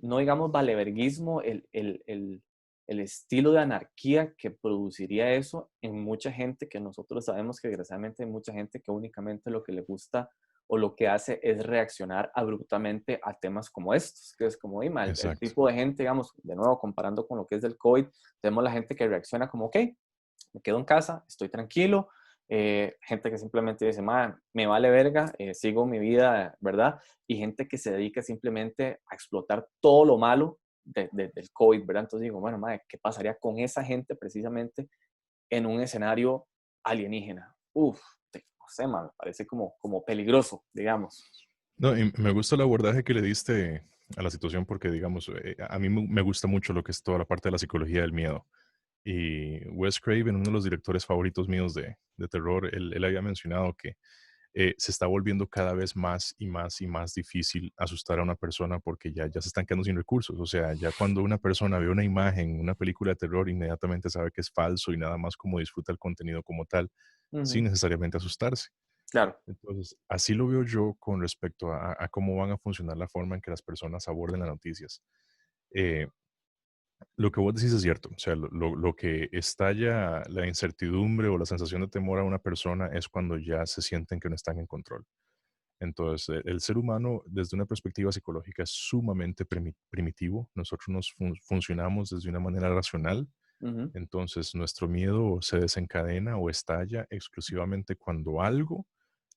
no digamos, valeverguismo, el estilo de anarquía que produciría eso en mucha gente, que nosotros sabemos que desgraciadamente hay mucha gente que únicamente lo que le gusta o lo que hace es reaccionar abruptamente a temas como estos, que es como, Ima, el Exacto. tipo de gente, digamos, de nuevo, comparando con lo que es del COVID, tenemos la gente que reacciona como, ok, me quedo en casa, estoy tranquilo. Gente que simplemente dice, man, me vale verga, sigo mi vida, ¿verdad? Y gente que se dedica simplemente a explotar todo lo malo del COVID, ¿verdad? Entonces digo, bueno, madre, ¿qué pasaría con esa gente precisamente en un escenario alienígena? Uf, no sé, man, me parece como peligroso, digamos. No, y me gusta el abordaje que le diste a la situación porque, digamos, a mí me gusta mucho lo que es toda la parte de la psicología del miedo. Y Wes Craven, uno de los directores favoritos míos de terror, él había mencionado que se está volviendo cada vez más y más y más difícil asustar a una persona porque ya se están quedando sin recursos. O sea, ya cuando una persona ve una imagen, una película de terror, inmediatamente sabe que es falso y nada más como disfruta el contenido como tal, sin Ujú. necesariamente asustarse. Claro. Entonces, así lo veo yo con respecto a cómo van a funcionar la forma en que las personas aborden las noticias. Eh, lo que vos decís es cierto, o sea, lo que estalla la incertidumbre o la sensación de temor a una persona es cuando ya se sienten que no están en control. Entonces, el ser humano, desde una perspectiva psicológica, es sumamente primitivo. Nosotros funcionamos desde una manera racional. Ujú, Entonces, nuestro miedo se desencadena o estalla exclusivamente cuando algo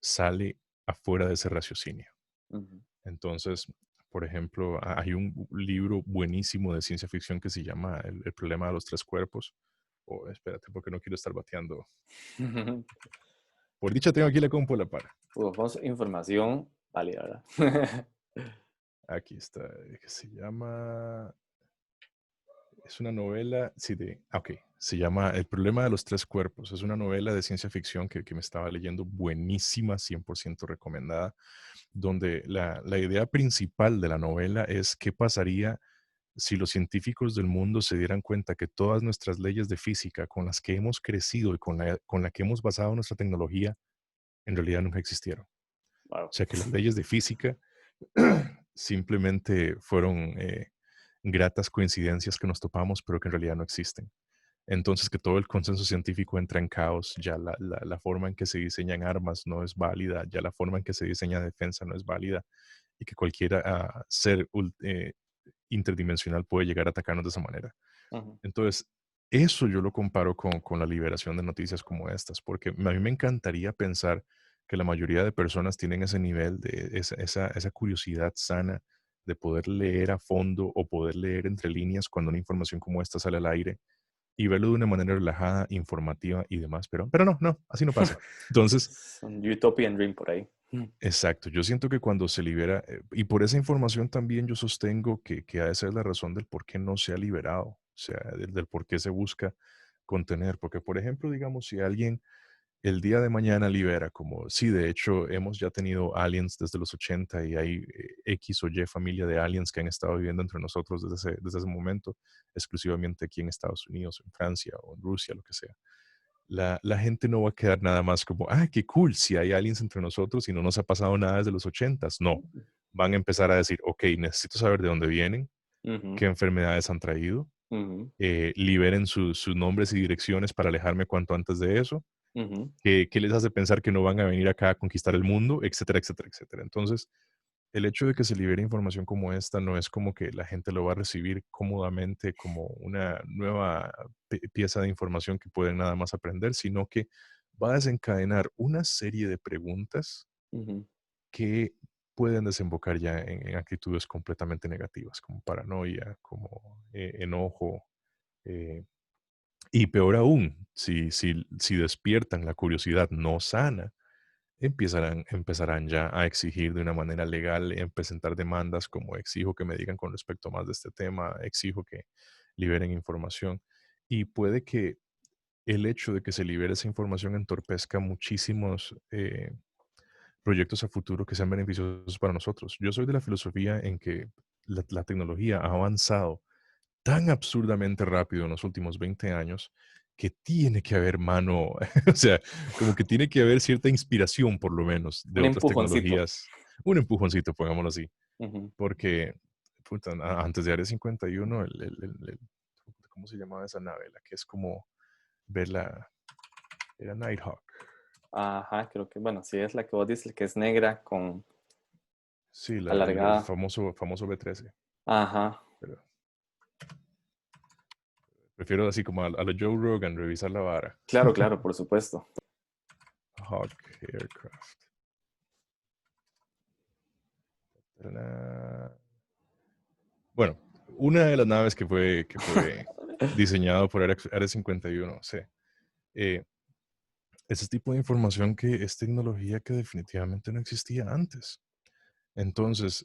sale afuera de ese raciocinio. ujú. Entonces, por ejemplo, hay un libro buenísimo de ciencia ficción que se llama El problema de los tres cuerpos. Oh, espérate, porque no quiero estar bateando. Por dicha, tengo aquí la compu a la par. Uf, información válida, ¿verdad? Aquí está, que se llama, es una novela, sí, ok, se llama El problema de los tres cuerpos. Es una novela de ciencia ficción que me estaba leyendo, buenísima, 100% recomendada, donde la idea principal de la novela es qué pasaría si los científicos del mundo se dieran cuenta que todas nuestras leyes de física con las que hemos crecido y con la que hemos basado nuestra tecnología, en realidad nunca existieron. Wow. O sea, que las leyes de física simplemente fueron gratas coincidencias que nos topamos, pero que en realidad no existen. Entonces, que todo el consenso científico entra en caos, ya la forma en que se diseñan armas no es válida, ya la forma en que se diseña defensa no es válida, y que cualquier ser interdimensional puede llegar a atacarnos de esa manera. Ujú, Entonces, eso yo lo comparo con la liberación de noticias como estas, porque a mí me encantaría pensar que la mayoría de personas tienen ese nivel de esa curiosidad sana de poder leer a fondo o poder leer entre líneas cuando una información como esta sale al aire y verlo de una manera relajada, informativa y demás, pero no, así no pasa. Entonces, es un utopian dream por ahí. exacto, yo siento que cuando se libera, y por esa información también yo sostengo que ha de ser la razón del por qué no se ha liberado, o sea, del por qué se busca contener, porque por ejemplo, digamos, si alguien el día de mañana libera, como sí, de hecho, hemos ya tenido aliens desde los 80 y hay X o Y familia de aliens que han estado viviendo entre nosotros desde ese momento, exclusivamente aquí en Estados Unidos, en Francia o en Rusia, lo que sea. La gente no va a quedar nada más como, ah, qué cool, si hay aliens entre nosotros y no nos ha pasado nada desde los 80s. No, van a empezar a decir, ok, necesito saber de dónde vienen, Ujú, qué enfermedades han traído, ujú, liberen sus nombres y direcciones para alejarme cuanto antes de eso, ujú, qué les hace pensar que no van a venir acá a conquistar el mundo, etcétera, etcétera, etcétera. Entonces, el hecho de que se libere información como esta no es como que la gente lo va a recibir cómodamente como una nueva pieza de información que pueden nada más aprender, sino que va a desencadenar una serie de preguntas ujú. que pueden desembocar ya en actitudes completamente negativas, como paranoia, como enojo, eh, y peor aún, si despiertan la curiosidad no sana, empezarán ya a exigir de una manera legal, en presentar demandas como exijo que me digan con respecto más de este tema, exijo que liberen información. Y puede que el hecho de que se libere esa información entorpezca muchísimos proyectos a futuro que sean beneficiosos para nosotros. Yo soy de la filosofía en que la tecnología ha avanzado tan absurdamente rápido en los últimos 20 años que tiene que haber mano, o sea, como que tiene que haber cierta inspiración, por lo menos, de Un otras empujoncito. tecnologías. Un empujoncito, pongámoslo así, Ujú. porque puta, antes de Área 51, ¿cómo se llamaba esa nave? La que es como verla, era Nighthawk. Ajá, creo que, bueno, sí es la que vos dices, que es negra con Sí, el alargada. famoso B-13. Ajá, Pero prefiero así como a lo Joe Rogan, revisar la vara. claro, claro, por supuesto. Hawk Aircraft. Tarara. Bueno, una de las naves que fue diseñado por Área 51, sí. Eh, ese tipo de información que es tecnología que definitivamente no existía antes. Entonces,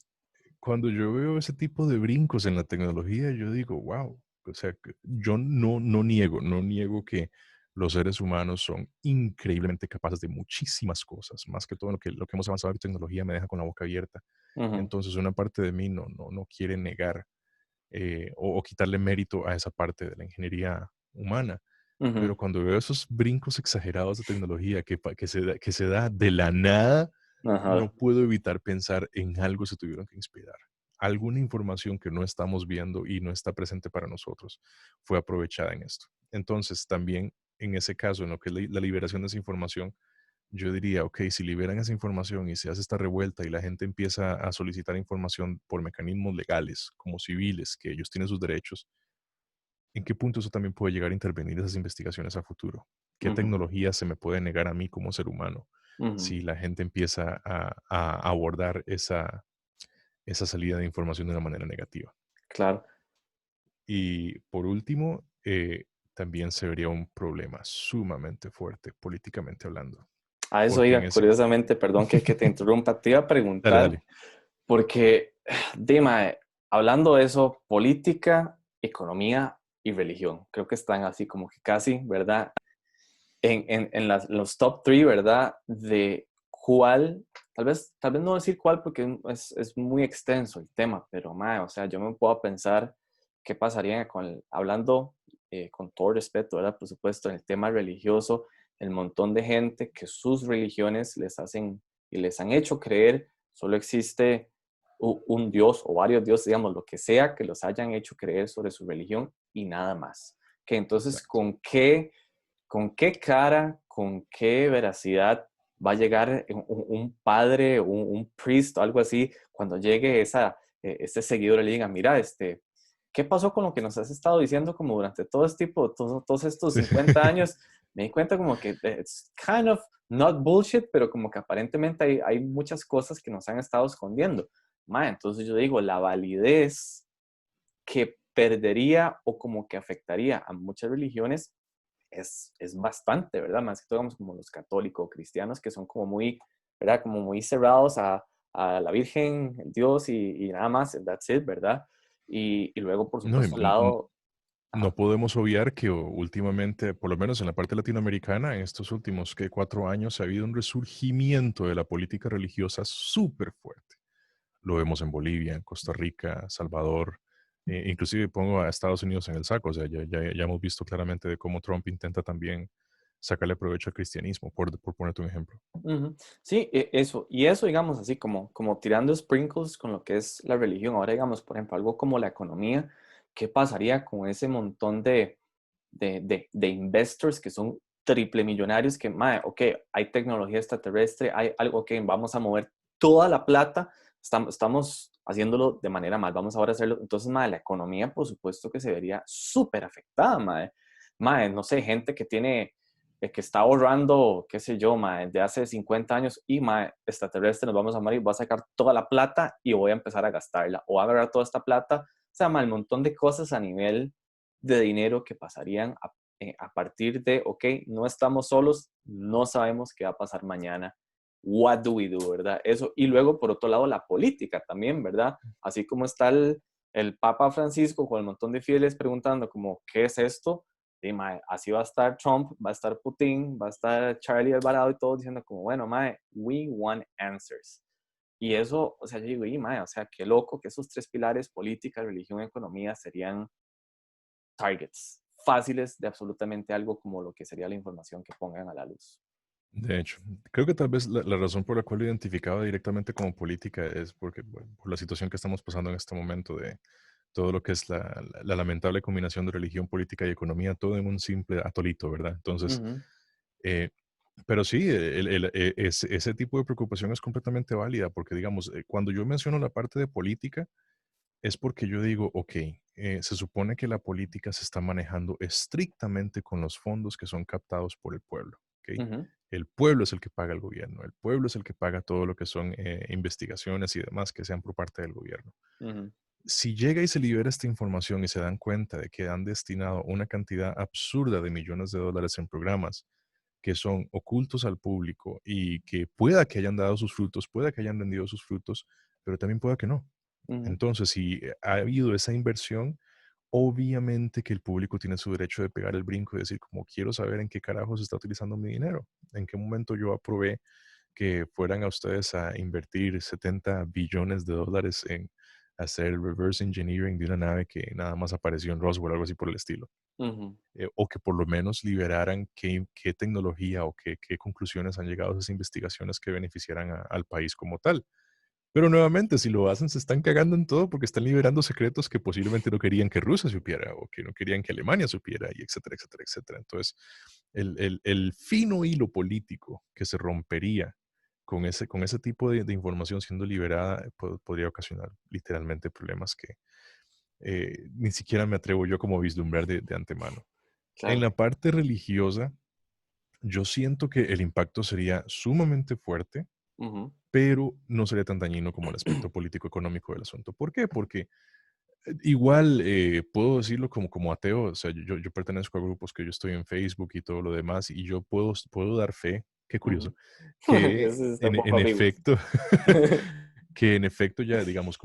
cuando yo veo ese tipo de brincos en la tecnología, yo digo, wow, o sea, yo no niego que los seres humanos son increíblemente capaces de muchísimas cosas, más que todo lo que hemos avanzado en tecnología me deja con la boca abierta. Ujú, Entonces, una parte de mí no quiere negar o quitarle mérito a esa parte de la ingeniería humana. ujú, Pero cuando veo esos brincos exagerados de tecnología que se da de la nada, no ajá, puedo evitar pensar en algo se tuvieron que inspirar. Alguna información que no estamos viendo y no está presente para nosotros fue aprovechada en esto. Entonces, también en ese caso, en lo que es la liberación de esa información, yo diría, ok, si liberan esa información y se hace esta revuelta y la gente empieza a solicitar información por mecanismos legales, como civiles, que ellos tienen sus derechos, ¿en qué punto eso también puede llegar a intervenir esas investigaciones a futuro? ¿Qué ujú, tecnología se me puede negar a mí como ser humano ujú, si la gente empieza a abordar esa salida de información de una manera negativa? claro. Y por último, también se vería un problema sumamente fuerte políticamente hablando, A eso porque en iba, ese... curiosamente, perdón que te interrumpa, te iba a Dale, preguntar, dale. porque, Dima, hablando de eso, política, economía y religión, creo que están así como que casi, ¿verdad? En los top three, ¿verdad? De cuál, tal vez no decir cuál porque es muy extenso el tema, pero, mae, o sea, yo me puedo pensar qué pasaría hablando con todo respeto, ¿verdad? Por supuesto, en el tema religioso, el montón de gente que sus religiones les hacen y les han hecho creer solo existe un Dios o varios dioses, digamos, lo que sea que los hayan hecho creer sobre su religión y nada más. Que entonces, Exacto. ¿con qué cara, con qué veracidad va a llegar un padre, un priest o algo así, cuando llegue este seguidor y le diga, mira, ¿qué pasó con lo que nos has estado diciendo como durante todo este tipo, todos estos Sí. 50 años? Me di cuenta como que it's kind of not bullshit, pero como que aparentemente hay muchas cosas que nos han estado escondiendo. Entonces yo digo, la validez que perdería o como que afectaría a muchas religiones es bastante, ¿verdad? Más que todo, digamos, como los católicos, cristianos, que son como muy, ¿verdad? Como muy cerrados a la Virgen, el Dios y nada más, that's it, ¿verdad? Y luego, por No, supuesto, al lado, no ajá, podemos obviar que últimamente, por lo menos en la parte latinoamericana, en estos últimos 4 años, ha habido un resurgimiento de la política religiosa súper fuerte. Lo vemos en Bolivia, en Costa Rica, Salvador, inclusive pongo a Estados Unidos en el saco, o sea, ya hemos visto claramente de cómo Trump intenta también sacarle provecho al cristianismo, por ponerte un ejemplo. ujú. Sí, eso, y eso, digamos, así como tirando sprinkles con lo que es la religión. Ahora, digamos, por ejemplo, algo como la economía, ¿qué pasaría con ese montón de investors que son triple millonarios que, mae, ok, hay tecnología extraterrestre, hay algo, ok, vamos a mover toda la plata, estamos haciéndolo de manera mal, vamos ahora a hacerlo. Entonces, mae, la economía, por supuesto que se vería súper afectada, mae. Mae, no sé, gente que tiene, que está ahorrando, qué sé yo, mae, de hace 50 años y, mae, extraterrestre, nos vamos a morir, voy a sacar toda la plata y voy a empezar a gastarla, o a agarrar toda esta plata, o sea, mae, el montón de cosas a nivel de dinero que pasarían a partir de, ok, no estamos solos, no sabemos qué va a pasar mañana what do we do, ¿verdad? Eso, y luego, por otro lado, la política también, ¿verdad? Así como está el Papa Francisco con el montón de fieles preguntando como, ¿qué es esto? Y, mae, así va a estar Trump, va a estar Putin, va a estar Charlie Alvarado y todos diciendo como, bueno, mae, we want answers. Y eso, o sea, yo digo, y mae, o sea, qué loco que esos tres pilares, política, religión y economía, serían targets fáciles de absolutamente algo como lo que sería la información que pongan a la luz. De hecho, creo que tal vez la razón por la cual lo identificaba directamente como política es porque, bueno, por la situación que estamos pasando en este momento de todo lo que es la lamentable combinación de religión, política y economía, todo en un simple atolito, ¿verdad? Entonces, Ujú, eh, pero sí, ese tipo de preocupación es completamente válida porque, digamos, cuando yo menciono la parte de política, es porque yo digo, ok, se supone que la política se está manejando estrictamente con los fondos que son captados por el pueblo, ¿ok? ujú, El pueblo es el que paga al gobierno, el pueblo es el que paga todo lo que son investigaciones y demás que sean por parte del gobierno. ujú, Si llega y se libera esta información y se dan cuenta de que han destinado una cantidad absurda de millones de dólares en programas que son ocultos al público y que pueda que hayan dado sus frutos, pueda que hayan rendido sus frutos, pero también pueda que no. ujú, Entonces, si ha habido esa inversión, obviamente que el público tiene su derecho de pegar el brinco y decir, como quiero saber en qué carajo se está utilizando mi dinero, en qué momento yo aprobé que fueran a ustedes a invertir 70 billones de dólares en hacer reverse engineering de una nave que nada más apareció en Roswell, algo así por el estilo. ujú, O que por lo menos liberaran qué tecnología o qué conclusiones han llegado a esas investigaciones que beneficiaran al país como tal. Pero nuevamente, si lo hacen, se están cagando en todo porque están liberando secretos que posiblemente no querían que Rusia supiera o que no querían que Alemania supiera, y etcétera, etcétera, etcétera. Entonces, el fino hilo político que se rompería con ese tipo de información siendo liberada podría ocasionar literalmente problemas que ni siquiera me atrevo yo como a vislumbrar de antemano. En claro. la parte religiosa, yo siento que el impacto sería sumamente fuerte, Ujú, pero no sería tan dañino como el aspecto político-económico del asunto. ¿Por qué? Porque igual puedo decirlo como ateo, o sea, yo pertenezco a grupos que yo estoy en Facebook y todo lo demás, y yo puedo dar fe, qué ujú. curioso, que Eso está un poco en ambiguo. efecto, que en efecto ya, digamos,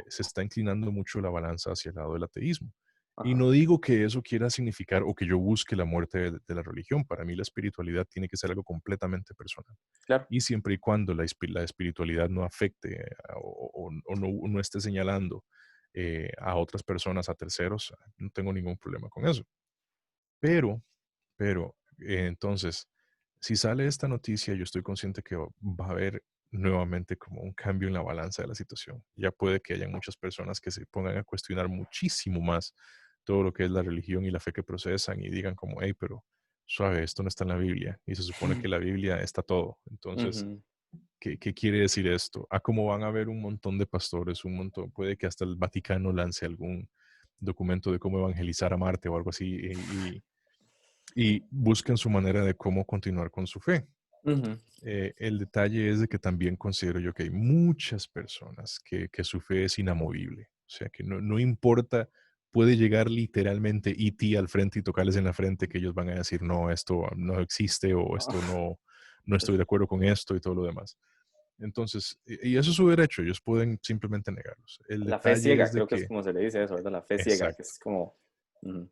se está inclinando mucho la balanza hacia el lado del ateísmo. Y Ajá, no digo que eso quiera significar o que yo busque la muerte de la religión. Para mí la espiritualidad tiene que ser algo completamente personal. claro. Y siempre y cuando la espiritualidad no afecte o no esté señalando a otras personas, a terceros, no tengo ningún problema con eso. Pero, entonces, si sale esta noticia, yo estoy consciente que va a haber nuevamente como un cambio en la balanza de la situación. Ya puede que haya muchas personas que se pongan a cuestionar muchísimo más todo lo que es la religión y la fe que procesan y digan como, hey, pero suave, esto no está en la Biblia y se supone que la Biblia está todo. Entonces, Ujú, ¿qué quiere decir esto? A cómo van a haber un montón de pastores, un montón, puede que hasta el Vaticano lance algún documento de cómo evangelizar a Marte o algo así y busquen su manera de cómo continuar con su fe. ujú, El detalle es de que también considero yo que hay muchas personas que su fe es inamovible. O sea, que no importa, puede llegar literalmente E.T. al frente y tocarles en la frente que ellos van a decir, no, esto no existe o esto ah, no estoy de acuerdo con esto y todo lo demás. Entonces, y eso es su derecho, ellos pueden simplemente negarlos. El La fe detalle es ciega, de creo que es que, como se le dice eso, ¿verdad? La fe ciega, que exacto. es como... ujú,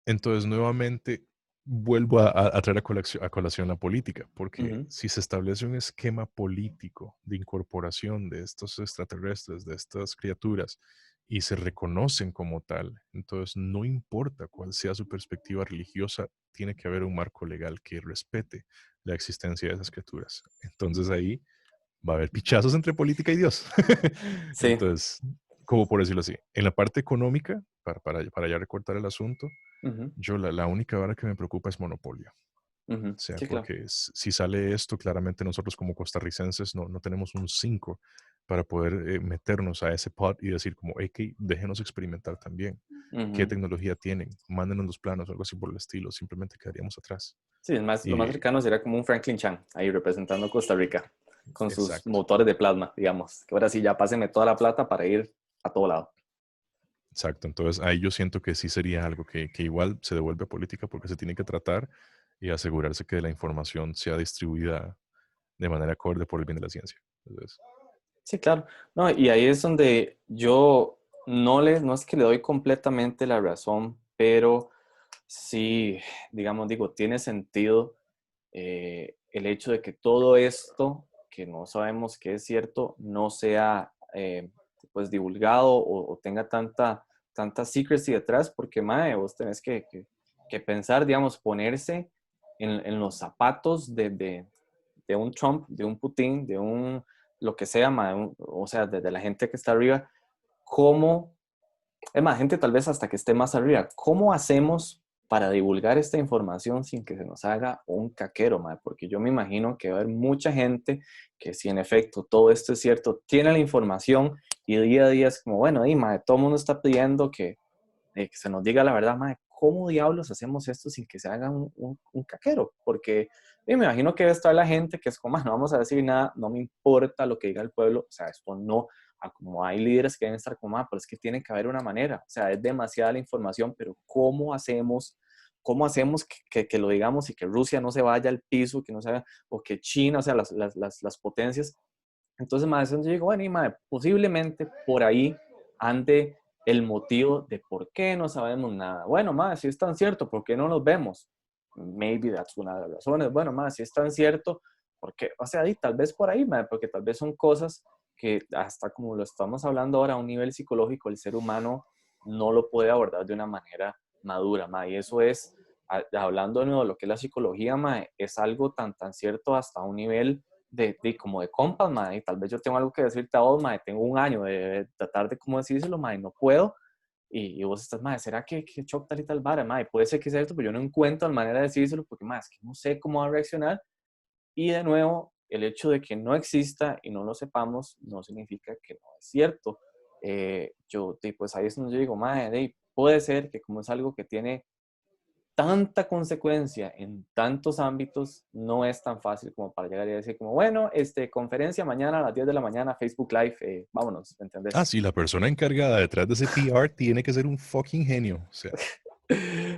Entonces, nuevamente, vuelvo a traer a colación la política, porque ujú, si se establece un esquema político de incorporación de estos extraterrestres, de estas criaturas, y se reconocen como tal, entonces no importa cuál sea su perspectiva religiosa, tiene que haber un marco legal que respete la existencia de esas criaturas. Entonces ahí va a haber pichazos entre política y Dios. sí, Entonces, como por decirlo así, en la parte económica, para ya recortar el asunto, ujú, yo la única vara que me preocupa es monopolio. ujú, O sea, sí, claro. porque si sale esto, claramente nosotros como costarricenses no tenemos un 5 para poder meternos a ese pot y decir como, hey, déjenos experimentar también. ¿Qué Ujú. tecnología tienen? Mándenos los planos o algo así por el estilo. Simplemente quedaríamos atrás. Sí, lo más Y cercano sería como un Franklin Chan, ahí representando Costa Rica, con sus exacto. motores de plasma, digamos. Que ahora sí, ya pásenme toda la plata para ir a todo lado. Exacto, entonces ahí yo siento que sí sería algo que igual se devuelve a política porque se tiene que tratar y asegurarse que la información sea distribuida de manera acorde por el bien de la ciencia. Entonces, Sí, claro. No, y ahí es donde yo no es que le doy completamente la razón, pero sí, digamos, digo, tiene sentido el hecho de que todo esto, que no sabemos que es cierto, no sea pues divulgado o tenga tanta secrecy detrás, porque, mae, vos tenés que pensar, digamos, ponerse en los zapatos de un Trump, de un Putin, de un lo que sea, mae, o sea, de la gente que está arriba, cómo es más, gente tal vez hasta que esté más arriba. ¿Cómo hacemos para divulgar esta información sin que se nos haga un caquero, mae? Porque yo me imagino que va a haber mucha gente que si en efecto todo esto es cierto, tiene la información y día a día es como, bueno, y mae, todo el mundo está pidiendo que se nos diga la verdad, mae, ¿cómo diablos hacemos esto sin que se haga un caquero? Porque me imagino que debe estar la gente que es como, no vamos a decir nada, no me importa lo que diga el pueblo, o sea, esto no, como hay líderes que deben estar como, pero es que tiene que haber una manera, o sea, es demasiada la información, pero cómo hacemos que lo digamos y que Rusia no se vaya al piso, que no se vaya, o que China, o sea, las potencias? Entonces, más yo digo, bueno, y mae, posiblemente por ahí ande el motivo de por qué no sabemos nada. Bueno, más si es tan cierto, ¿por qué no nos vemos? Maybe that's una de las razones. Bueno, más si es tan cierto, porque, o sea, y tal vez por ahí, mae, porque tal vez son cosas que hasta como lo estamos hablando ahora a un nivel psicológico, el ser humano no lo puede abordar de una manera madura, mae, y eso es, hablando de nuevo de lo que es la psicología, mae, es algo tan cierto hasta un nivel como de compas, mae, y tal vez yo tengo algo que decirte a vos, mae, tengo un año de tratar de cómo decírselo, mae, no puedo, y vos estás, mae, ¿será que shock tal y tal vara, mae? Puede ser que sea esto, pero yo no encuentro la manera de decírselo porque, mae, es que no sé cómo va a reaccionar, y de nuevo, el hecho de que no exista y no lo sepamos no significa que no es cierto. Pues ahí es donde yo digo, mae, puede ser que como es algo que tiene tanta consecuencia en tantos ámbitos, no es tan fácil como para llegar y decir como, bueno, conferencia mañana a las 10 de la mañana, Facebook Live, vámonos, ¿me ah, entendés? sí, la persona encargada detrás de ese PR tiene que ser un fucking genio. O sea,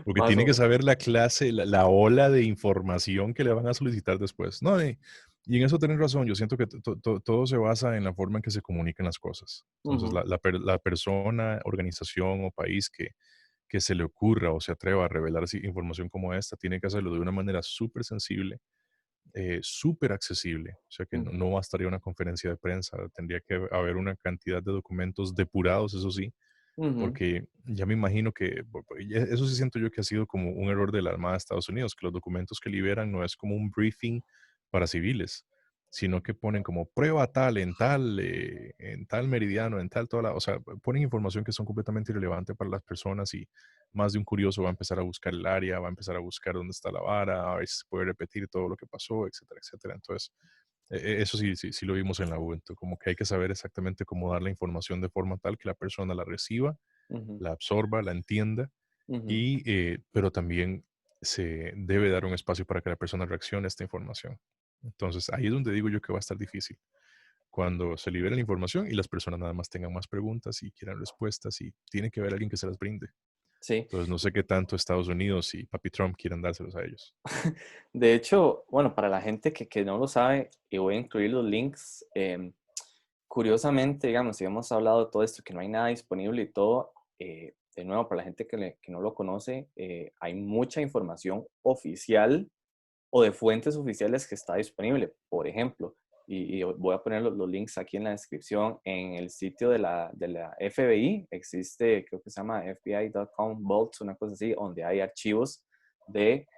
porque Más tiene o que menos. saber la clase, la ola de información que le van a solicitar después. No, y en eso tenés razón. Yo siento que todo se basa en la forma en que se comunican las cosas. Entonces, Ujú, la persona, organización o país que se le ocurra o se atreva a revelar información como esta, tiene que hacerlo de una manera súper sensible, súper accesible. O sea que ujú, no bastaría una conferencia de prensa, tendría que haber una cantidad de documentos depurados, eso sí, ujú, porque ya me imagino que eso sí siento yo que ha sido como un error de la Armada de Estados Unidos, que los documentos que liberan no es como un briefing para civiles, sino que ponen como prueba tal en tal meridiano, en tal, toda la, o sea, ponen información que son completamente irrelevante para las personas y más de un curioso va a empezar a buscar el área, va a empezar a buscar dónde está la vara, a ver si se puede repetir todo lo que pasó, etcétera, etcétera. Entonces, eso sí lo vimos en la Ubuntu, como que hay que saber exactamente cómo dar la información de forma tal que la persona la reciba, ujú, la absorba, la entienda, ujú. y, pero también se debe dar un espacio para que la persona reaccione a esta información. Entonces, ahí es donde digo yo que va a estar difícil, cuando se libere la información y las personas nada más tengan más preguntas y quieran respuestas y tiene que haber alguien que se las brinde. Sí, Entonces, no sé qué tanto Estados Unidos y Papi Trump quieran dárselos a ellos. de hecho, bueno, para la gente que no lo sabe, y voy a incluir los links, curiosamente, digamos, si hemos hablado de todo esto, que no hay nada disponible y todo, de nuevo, para la gente que no lo conoce, hay mucha información oficial o de fuentes oficiales que está disponible. Por ejemplo, y voy a poner los links aquí en la descripción, en el sitio de la FBI, existe, creo que se llama FBI.com Vaults, una cosa así, donde hay archivos de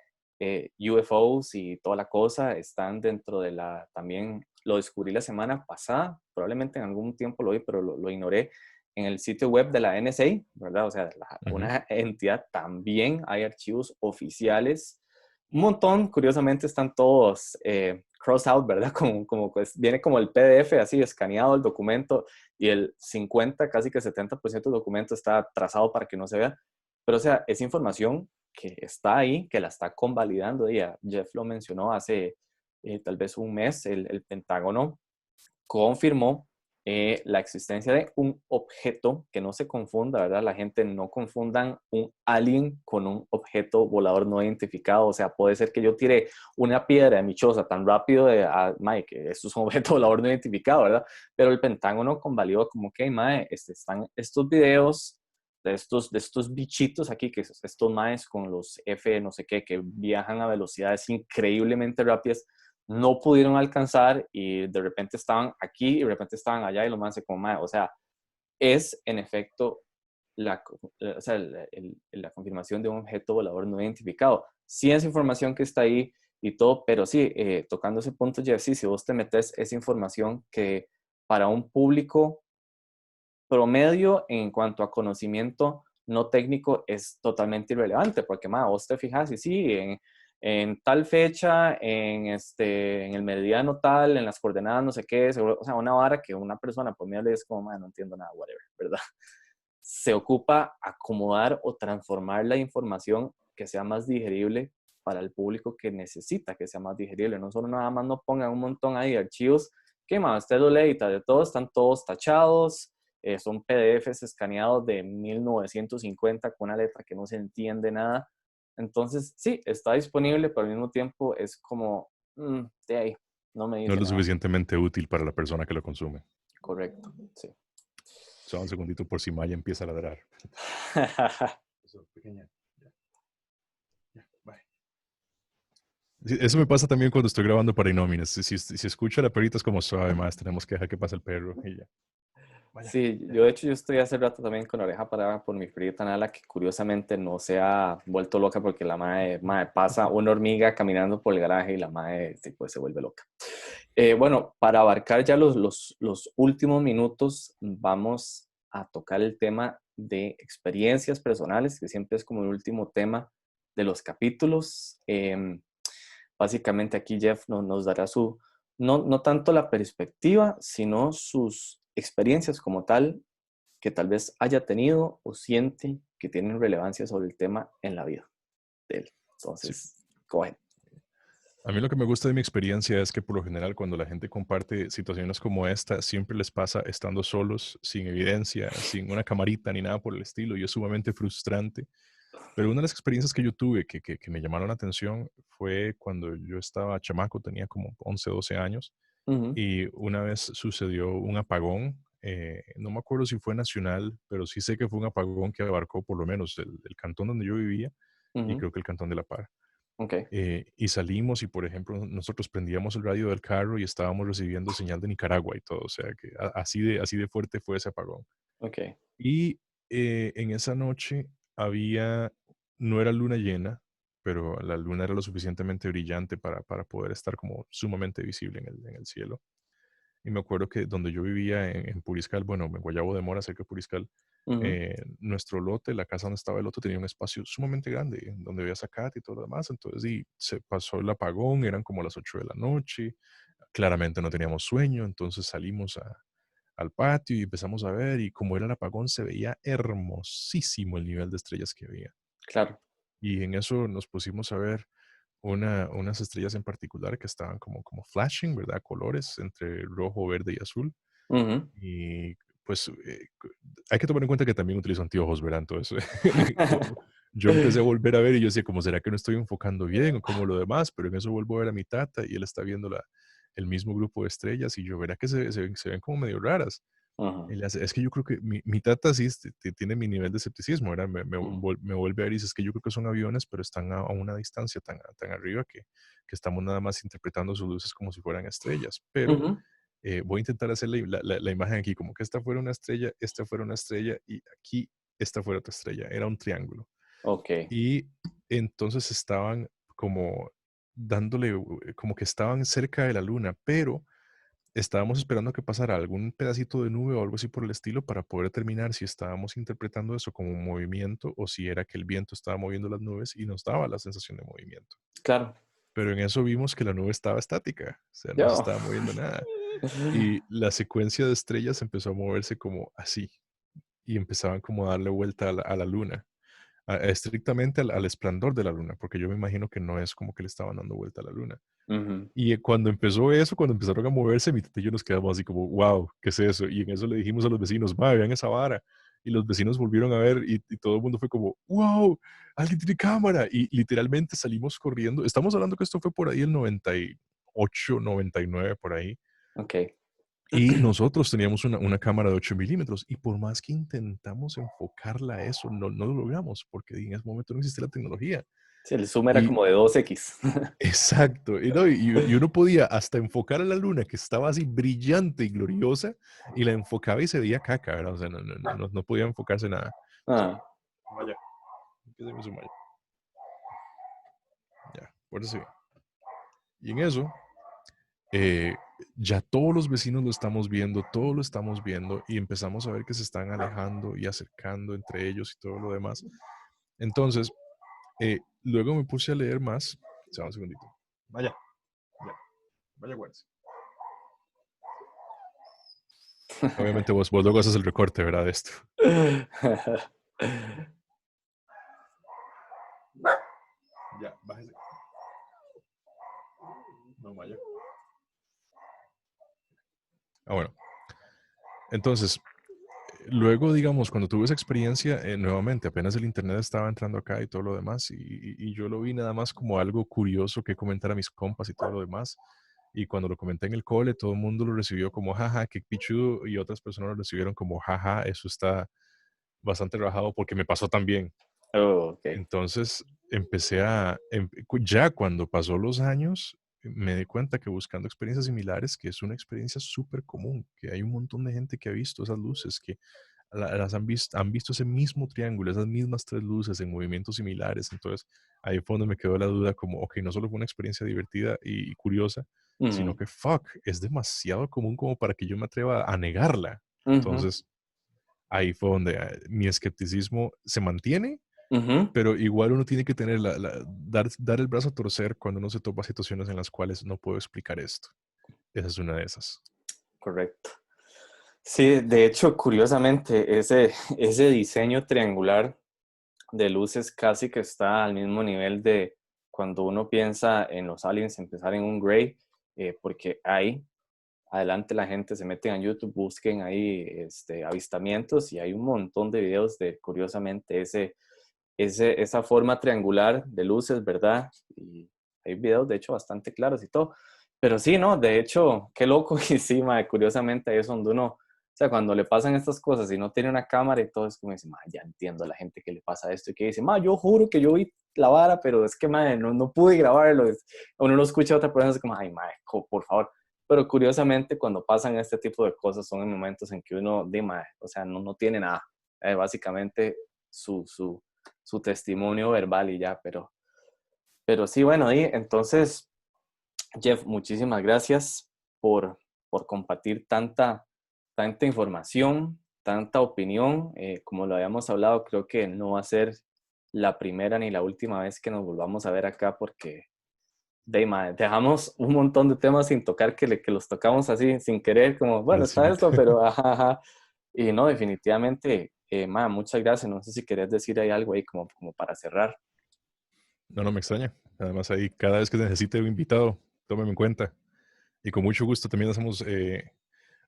UFOs y toda la cosa, están dentro de también lo descubrí la semana pasada, probablemente en algún tiempo lo vi, pero lo ignoré, en el sitio web de la NSA, ¿verdad? O sea, Ujú. una entidad también hay archivos oficiales un montón, curiosamente están todos cross out, ¿verdad? Como pues, viene como el PDF así escaneado el documento y el 50, casi que 70% del documento está trazado para que no se vea. Pero o sea, es información que está ahí, que la está convalidando. Ya Jeff lo mencionó hace tal vez un mes, el Pentágono confirmó la existencia de un objeto, que no se confunda, ¿verdad? La gente no confundan un alien con un objeto volador no identificado. O sea, puede ser que yo tire una piedra de mi choza tan rápido Mike, esto es un objeto volador no identificado, ¿verdad? Pero el Pentágono convalidó como que, mae, están estos videos de estos bichitos aquí, que estos maes con los F no sé qué, que viajan a velocidades increíblemente rápidas, no pudieron alcanzar y de repente estaban aquí y de repente estaban allá y los maes se como, mae, o sea, es en efecto o sea, la confirmación de un objeto volador no identificado. Sí es información que está ahí y todo, pero sí, tocando ese punto, Jeff, sí, si vos te metes esa información que para un público promedio en cuanto a conocimiento no técnico es totalmente irrelevante, porque vos te fijas y sí, en tal fecha, en el meridiano tal, en las coordenadas no sé qué, o sea, una vara que una persona por medio le es como, no entiendo nada, whatever, ¿verdad? Se ocupa acomodar o transformar la información que sea más digerible para el público que necesita que sea más digerible. No solo nada más no pongan un montón ahí de archivos que más usted lo lee y de todos, están todos tachados, son PDFs escaneados de 1950 con una letra que no se entiende nada. Entonces, sí, está disponible, pero al mismo tiempo es como, de ahí, no me No es dice lo nada. suficientemente útil para la persona que lo consume. Correcto, sí. Solo un segundito por si Maya empieza a ladrar. Eso, pequeña. Ya, ya, bye. Eso me pasa también cuando estoy grabando para Inóminas. Si escucho a la perrita es como suave más, tenemos que dejar que pase el perro y ya. Vaya, Sí, ya. yo de hecho yo estoy hace rato también con oreja parada por mi perrita Nala, que curiosamente no se ha vuelto loca porque la mae pasa una hormiga caminando por el garaje y la mae pues, se vuelve loca. Bueno, para abarcar ya los últimos minutos, vamos a tocar el tema de experiencias personales, que siempre es como el último tema de los capítulos. Básicamente aquí Jeff nos dará no tanto la perspectiva, sino sus experiencias como tal, que tal vez haya tenido o siente que tienen relevancia sobre el tema en la vida de él. Sí. Entonces, cogen. A mí lo que me gusta de mi experiencia es que por lo general cuando la gente comparte situaciones como esta, siempre les pasa estando solos, sin evidencia, sin una camarita ni nada por el estilo, y es sumamente frustrante. Pero una de las experiencias que yo tuve que me llamaron la atención fue cuando yo estaba chamaco, tenía como 11, 12 años, Uh y una vez sucedió un apagón, no me acuerdo si fue nacional, pero sí sé que fue un apagón que abarcó por lo menos el cantón donde yo vivía y -huh. creo que el cantón de La Par. Ok, Y salimos y, por ejemplo, nosotros prendíamos el radio del carro y estábamos recibiendo señal de Nicaragua y todo, o sea que así de fuerte fue ese apagón. ok, Y en esa noche había, no era luna llena, pero la luna era lo suficientemente brillante para poder estar como sumamente visible en el cielo. Y me acuerdo que donde yo vivía en Puriscal, bueno, en Guayabo de Mora, cerca de Puriscal, uh nuestro lote, la casa donde estaba el lote, tenía un espacio sumamente grande, donde había zacate y todo lo demás. Entonces, y se pasó el apagón, eran como las 8 de la noche. Claramente no teníamos sueño, entonces salimos al patio y empezamos a ver, y como era el apagón, se veía hermosísimo el nivel de estrellas que había. claro. Y en eso nos pusimos a ver unas estrellas en particular que estaban como flashing, ¿verdad? Colores entre rojo, verde y azul. Uh Y pues hay que tomar en cuenta que también utilizo anteojos, ¿verdad? Entonces, yo empecé a volver a ver y yo decía, como será que no estoy enfocando bien o como lo demás, pero en eso vuelvo a ver a mi tata y él está viendo el mismo grupo de estrellas y yo verá que se ven como medio raras. -huh. Él hace, es que yo creo que mi tata sí tiene mi nivel de escepticismo, ¿verdad? Uh Me vuelve a ver y dice, es que yo creo que son aviones, pero están a una distancia tan arriba que estamos nada más interpretando sus luces como si fueran estrellas. Pero -huh. voy a intentar hacer la imagen aquí, como que esta fuera una estrella, esta fuera una estrella y aquí esta fuera otra estrella. Era un triángulo. Ok, Y entonces estaban como dándole, como que estaban cerca de la luna, pero estábamos esperando que pasara algún pedacito de nube o algo así por el estilo para poder determinar si estábamos interpretando eso como un movimiento o si era que el viento estaba moviendo las nubes y nos daba la sensación de movimiento. claro. Pero en eso vimos que la nube estaba estática, o sea, no se Yo. estaba moviendo nada. Y la secuencia de estrellas empezó a moverse como así y empezaban como a darle vuelta a la luna. estrictamente al esplendor de la luna, porque yo me imagino que no es como que le estaban dando vuelta a la luna. Ujú. Y cuando empezó eso, cuando empezaron a moverse, mi tata y yo nos quedamos así como, wow, ¿qué es eso? Y en eso le dijimos a los vecinos, ma, vean esa vara. Y los vecinos volvieron a ver y todo el mundo fue como, wow, alguien tiene cámara. Y literalmente salimos corriendo. Estamos hablando que esto fue por ahí el 98, 99, por ahí. Ok. Y nosotros teníamos una cámara de 8 milímetros y por más que intentamos enfocarla a eso, no lo logramos porque en ese momento no existía la tecnología. Sí, el zoom era Y como de 2x. exacto, y, no, y uno podía hasta enfocar a la luna que estaba así brillante y gloriosa y la enfocaba y se veía caca, ¿verdad? O sea, no podía enfocarse nada. Sí, Ah, vaya, ¿qué se me suma ya? Ya, por eso sí. Y en eso, eh, ya todos los vecinos lo estamos viendo, todos lo estamos viendo y empezamos a ver que se están alejando y acercando entre ellos y todo lo demás. Entonces, luego me puse a leer más. O sea, un segundito. Vaya, ya, vaya, guardia. Obviamente vos luego haces el recorte, ¿verdad? De esto. Ya, bájese. No, vaya. Ah, bueno. Entonces, luego, digamos, cuando tuve esa experiencia, nuevamente, apenas el internet estaba entrando acá y todo lo demás, y yo lo vi nada más como algo curioso que comentar a mis compas y todo lo demás. Y cuando lo comenté en el cole, todo el mundo lo recibió como jaja, qué pichudo, y otras personas lo recibieron como jaja, eso está bastante relajado porque me pasó también. Oh, ok. Entonces empecé ya cuando pasó los años, me di cuenta que buscando experiencias similares, que es una experiencia súper común, que hay un montón de gente que ha visto esas luces, que las han visto ese mismo triángulo, esas mismas tres luces en movimientos similares. Entonces ahí fue donde me quedó la duda como, ok, no solo fue una experiencia divertida y curiosa, sino Ujú, que, fuck, es demasiado común como para que yo me atreva a negarla. ujú, Entonces ahí fue donde mi escepticismo se mantiene, ujú. pero igual uno tiene que tener dar el brazo a torcer cuando uno se topa situaciones en las cuales no puedo explicar esto. Esa es una de esas. Correcto. Sí, de hecho, curiosamente, ese diseño triangular de luces casi que está al mismo nivel de cuando uno piensa en los aliens empezar en un gray, porque ahí, adelante la gente se mete en YouTube, busquen ahí avistamientos y hay un montón de videos de, curiosamente, esa forma triangular de luces, ¿verdad? Y hay videos, de hecho, bastante claros y todo. Pero sí, ¿no? De hecho, qué loco. Y sí, mae, curiosamente es donde uno, o sea, cuando le pasan estas cosas y no tiene una cámara y todo, es como dice, mae, ya entiendo a la gente que le pasa esto y que dice, mae, yo juro que yo vi la vara, pero es que, mae, no pude grabarlo. Uno lo escucha a otra persona, es como, ay, mae, por favor. Pero curiosamente, cuando pasan este tipo de cosas, son en momentos en que uno, de mae, o sea, no tiene nada. Básicamente, su testimonio verbal y ya, pero sí, bueno, y entonces, Jeff, muchísimas gracias por compartir tanta información, tanta opinión. Como lo habíamos hablado, creo que no va a ser la primera ni la última vez que nos volvamos a ver acá porque dejamos un montón de temas sin tocar que los tocamos así sin querer, como, bueno, está Pobrecita. esto, pero ajá, ajá. Y no, definitivamente, muchas gracias. No sé si querés decir ahí algo ahí como para cerrar. No me extraña. Además ahí, cada vez que necesite un invitado, tómeme en cuenta. Y con mucho gusto también hacemos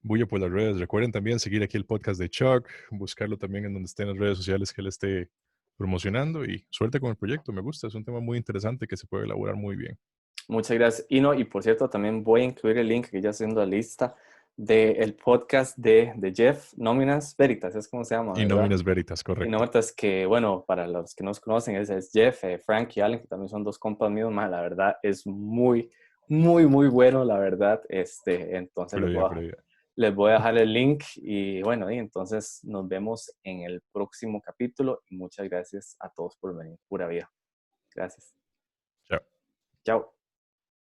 bulla por las redes. Recuerden también seguir aquí el podcast de Chuck, buscarlo también en donde estén las redes sociales que él esté promocionando y suerte con el proyecto. Me gusta, es un tema muy interesante que se puede elaborar muy bien. Muchas gracias. Y no, y por cierto, también voy a incluir el link que ya haciendo la lista del podcast de Jeff, Nóminas Veritas, es como se llama, Y ¿verdad? Nóminas Veritas, Y correcto. Nóminas que, bueno, para los que no nos conocen, es Jeff, Frank y Allen, que también son dos compas míos, más la verdad es muy bueno, la verdad. Entonces Pero ya. les voy a dejar el link y bueno, y entonces nos vemos en el próximo capítulo y muchas gracias a todos por venir. Pura vida. Gracias. Chao. Chao.